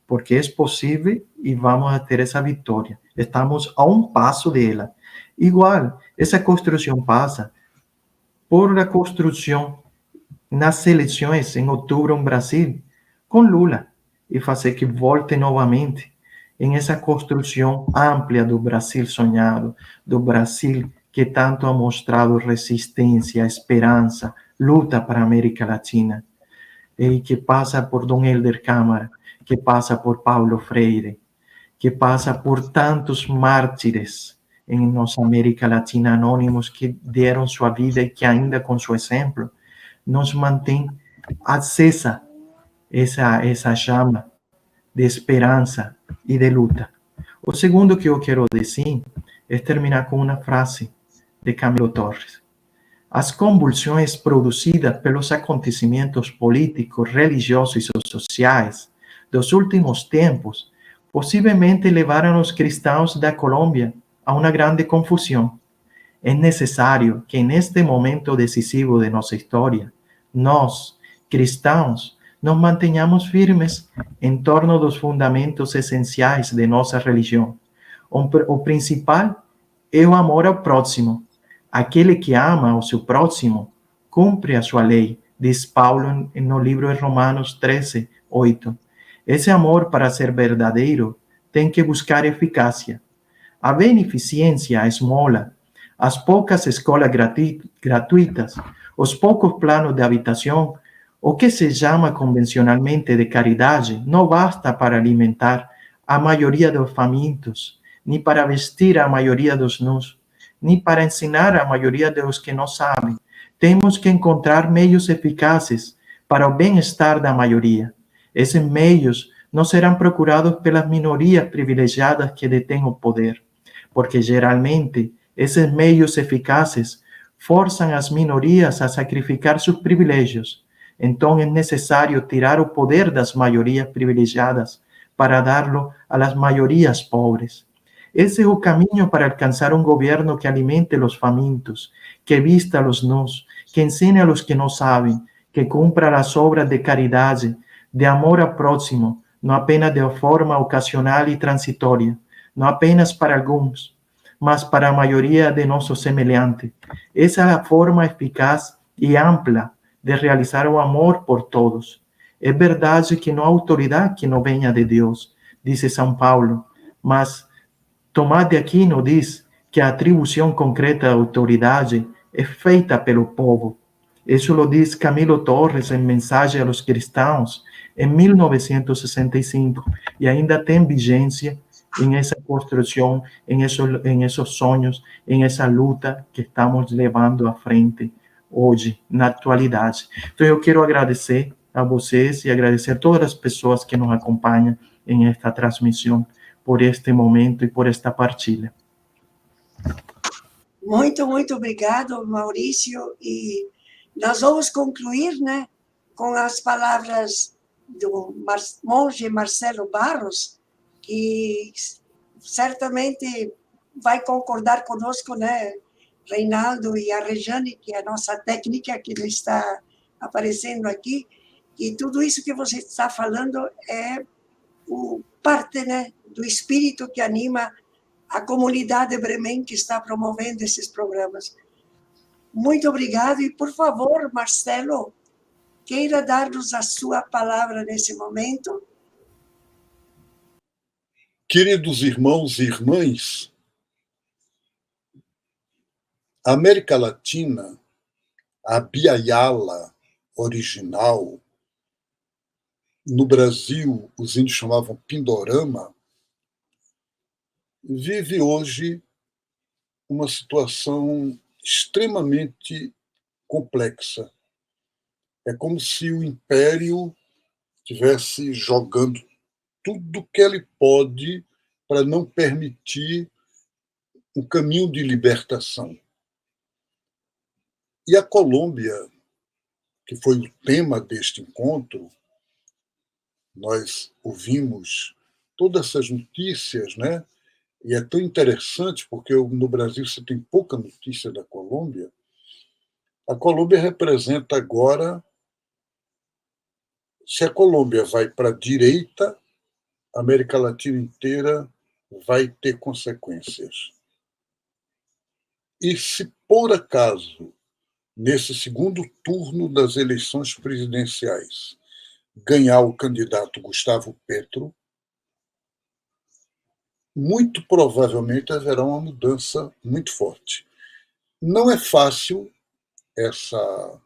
Porque é possível e vamos a ter essa vitória. Estamos a um passo dela. Igual, essa construção passa por a construção nas eleições em outubro no Brasil, com Lula, e fazer que volte novamente em essa construção ampla do Brasil sonhado, do Brasil que tanto ha mostrado resistência, esperança, luta para a América Latina, e que passa por Dom Helder Câmara, que passa por Paulo Freire, que passa por tantos mártires em nossa América Latina, anônimos que deram sua vida e que ainda com seu exemplo nos mantém acesa essa chama de esperança e de luta. O segundo que eu quero dizer é terminar com uma frase de Camilo Torres. As convulsões produzidas pelos acontecimentos políticos, religiosos e sociais dos últimos tempos possivelmente levaram os cristãos da Colômbia a uma grande confusão. É necessário que, neste momento decisivo de nossa história, nós, cristãos, nos mantenhamos firmes em torno dos fundamentos essenciais de nossa religião. O principal é o amor ao próximo. Aquele que ama ao seu próximo cumpre a sua lei, diz Paulo no livro de Romanos 13, 8. Esse amor, para ser verdadeiro, tem que buscar eficácia. A beneficência, a esmola, as poucas escolas gratuitas, os poucos planos de habitação, o que se chama convencionalmente de caridade, não basta para alimentar a maioria dos famintos, nem para vestir a maioria dos nus, nem para ensinar a maioria dos que não sabem. Temos que encontrar meios eficazes para o bem-estar da maioria. Esses meios não serão procurados pelas minorias privilegiadas que detêm o poder, porque geralmente esses meios eficazes forçam as minorias a sacrificar seus privilégios. Então é necessário tirar o poder das maiorias privilegiadas para dar-lo às maiorias pobres. Esse é o caminho para alcançar um governo que alimente os famintos, que vista os nus, que ensine a los que não sabem, que cumpra as obras de caridade, de amor ao próximo, não apenas de forma ocasional e transitória, não apenas para alguns, mas para a maioria de nossos semelhantes. Essa é a forma eficaz e ampla de realizar o amor por todos. É verdade que não há autoridade que não venha de Deus, diz São Paulo, mas Tomás de Aquino diz que a atribuição concreta da autoridade é feita pelo povo. Isso lo diz Camilo Torres em Mensagem aos Cristãos, em 1965, e ainda tem vigência em essa construção, em esses sonhos, em essa luta que estamos levando à frente hoje, na atualidade. Então, eu quero agradecer a vocês e agradecer a todas as pessoas que nos acompanham em esta transmissão, por este momento e por esta partilha. Muito obrigado, Maurício. E nós vamos concluir, né, com as palavras do monge Marcelo Barros, que certamente vai concordar conosco, né, Reinaldo e a Rejane, que é a nossa técnica, que não está aparecendo aqui, e tudo isso que você está falando é parte, né, do espírito que anima a comunidade Bremen que está promovendo esses programas. Muito obrigado e, por favor, Marcelo, queira dar-nos a sua palavra nesse momento. Queridos irmãos e irmãs, a América Latina, a Biayala original, no Brasil os índios chamavam Pindorama, vive hoje uma situação extremamente complexa. É como se o Império estivesse jogando tudo que ele pode para não permitir um caminho de libertação. E a Colômbia, que foi o tema deste encontro, nós ouvimos todas essas notícias, né? E é tão interessante porque no Brasil você tem pouca notícia da Colômbia. A Colômbia representa agora, se a Colômbia vai para a direita, a América Latina inteira vai ter consequências. E se por acaso, nesse segundo turno das eleições presidenciais, ganhar o candidato Gustavo Petro, muito provavelmente haverá uma mudança muito forte. Não é fácil essa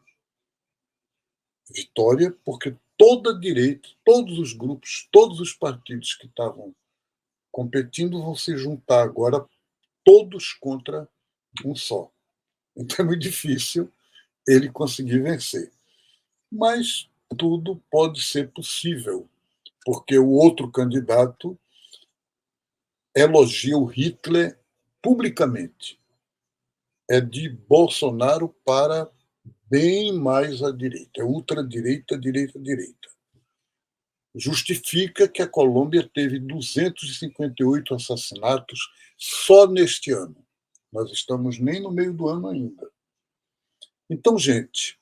vitória, porque toda a direita, todos os grupos, todos os partidos que estavam competindo vão se juntar agora todos contra um só. Então é muito difícil ele conseguir vencer. Mas tudo pode ser possível, porque o outro candidato elogia o Hitler publicamente. É de Bolsonaro para bem mais à direita, é ultradireita, direita. Justifica que a Colômbia teve 258 assassinatos só neste ano. Nós estamos nem no meio do ano ainda. Então, gente,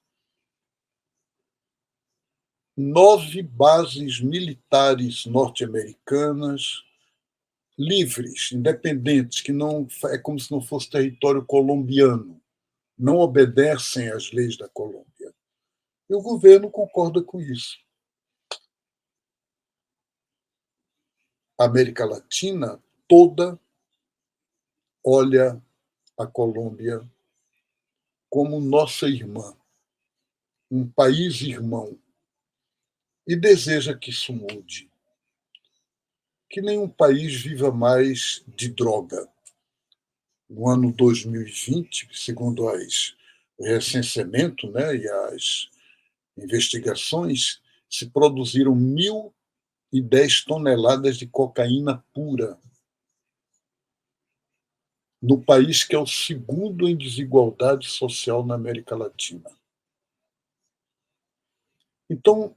9 bases militares norte-americanas livres, independentes, que não é como se não fosse território colombiano, não obedecem às leis da Colômbia. E o governo concorda com isso. A América Latina toda olha a Colômbia como nossa irmã, um país irmão, e deseja que isso mude. Que nenhum país viva mais de droga. No ano 2020, segundo o recenseamento, né, e as investigações, se produziram 1.010 toneladas de cocaína pura, no país que é o segundo em desigualdade social na América Latina. Então,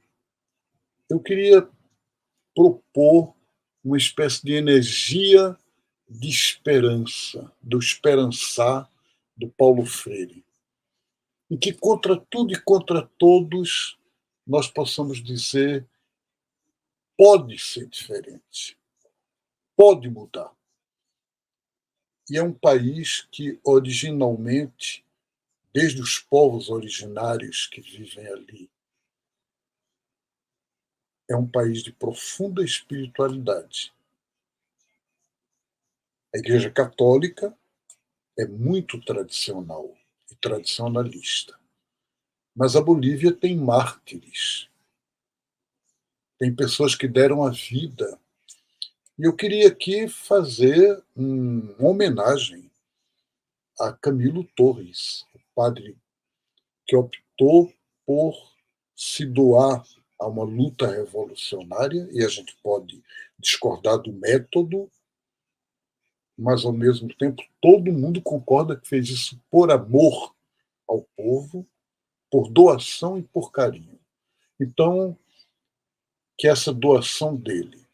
eu queria propor uma espécie de energia de esperança, do esperançar do Paulo Freire, em que contra tudo e contra todos nós possamos dizer: pode ser diferente, pode mudar. E é um país que, originalmente, desde os povos originários que vivem ali, é um país de profunda espiritualidade. A Igreja Católica é muito tradicional e tradicionalista. Mas a Bolívia tem mártires. Tem pessoas que deram a vida. E eu queria aqui fazer uma homenagem a Camilo Torres, o padre que optou por se doar a uma luta revolucionária, e a gente pode discordar do método, mas, ao mesmo tempo, todo mundo concorda que fez isso por amor ao povo, por doação e por carinho. Então, que essa doação dele,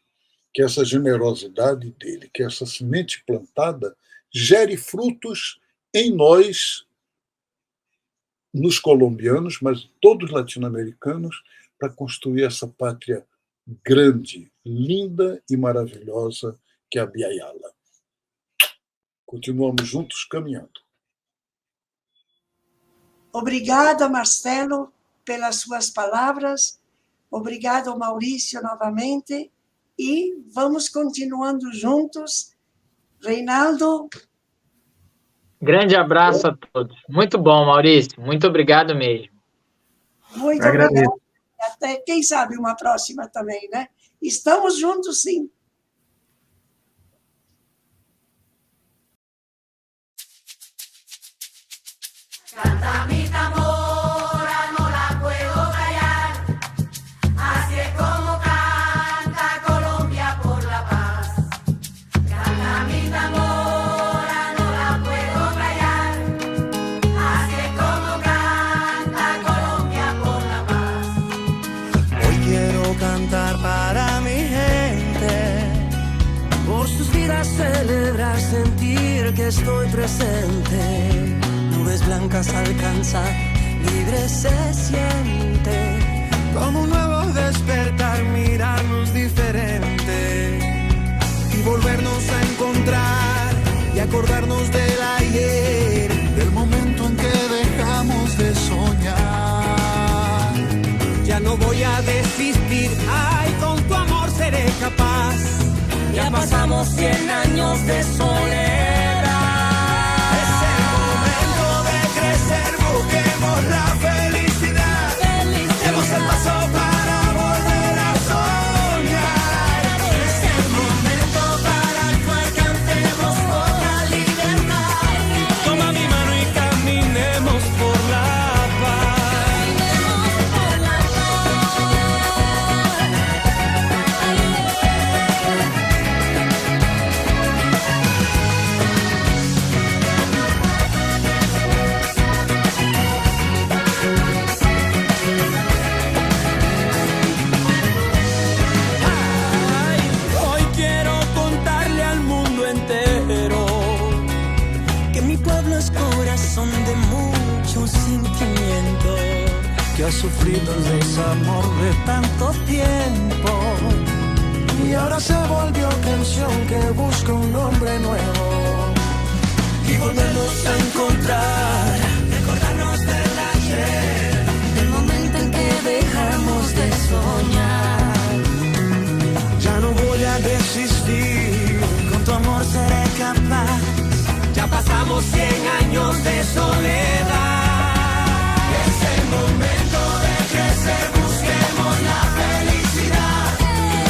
que essa generosidade dele, que essa semente plantada gere frutos em nós, nos colombianos, mas todos latino-americanos, para construir essa pátria grande, linda e maravilhosa que é a Biayala. Continuamos juntos caminhando. Obrigada, Marcelo, pelas suas palavras. Obrigado, Maurício, novamente. E vamos continuando juntos. Reinaldo. Grande abraço a todos. Muito bom, Maurício. Muito obrigado mesmo. Muito obrigado. Até, quem sabe, uma próxima também, né? Estamos juntos, sim. Canta mi tambora, no la puedo callar. Así es como canta Colombia por la paz. Canta mi tambora, no la puedo callar. Así es como canta Colombia por la paz. Hoy quiero cantar para mi gente, por sus vidas celebrar, sentir que estoy presente. Nubes blancas alcanzar, libre se siente, como un nuevo despertar, mirarnos diferente y volvernos a encontrar y acordarnos del ayer, del momento en que dejamos de soñar. Ya no voy a desistir, ay, con tu amor seré capaz. Ya pasamos 100 años de soledad. Busquemos la felicidad. Demos el paso para volver a soñar. Es el momento para que ha sufrido el desamor de tanto tiempo. Y ahora se volvió canción que busca un nombre nuevo. Y volvernos a encontrar, recordarnos del ayer, el momento en que dejamos de soñar. Ya no voy a desistir, con tu amor seré capaz. Ya pasamos 100 años de soledad. Es el momento de crecer, busquemos la felicidad.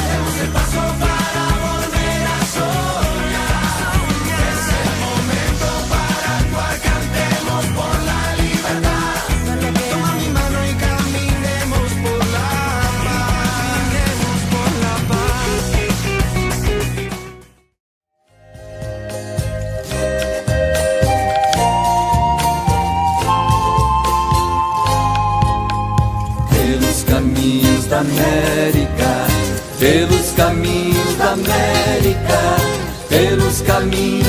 Demos el paso para volver a soñar. Es el momento para actuar, cantemos por la libertad. Toma mi mano y caminemos por la paz. Caminemos por la paz. Pelos caminhos da América, pelos caminhos da América, pelos caminhos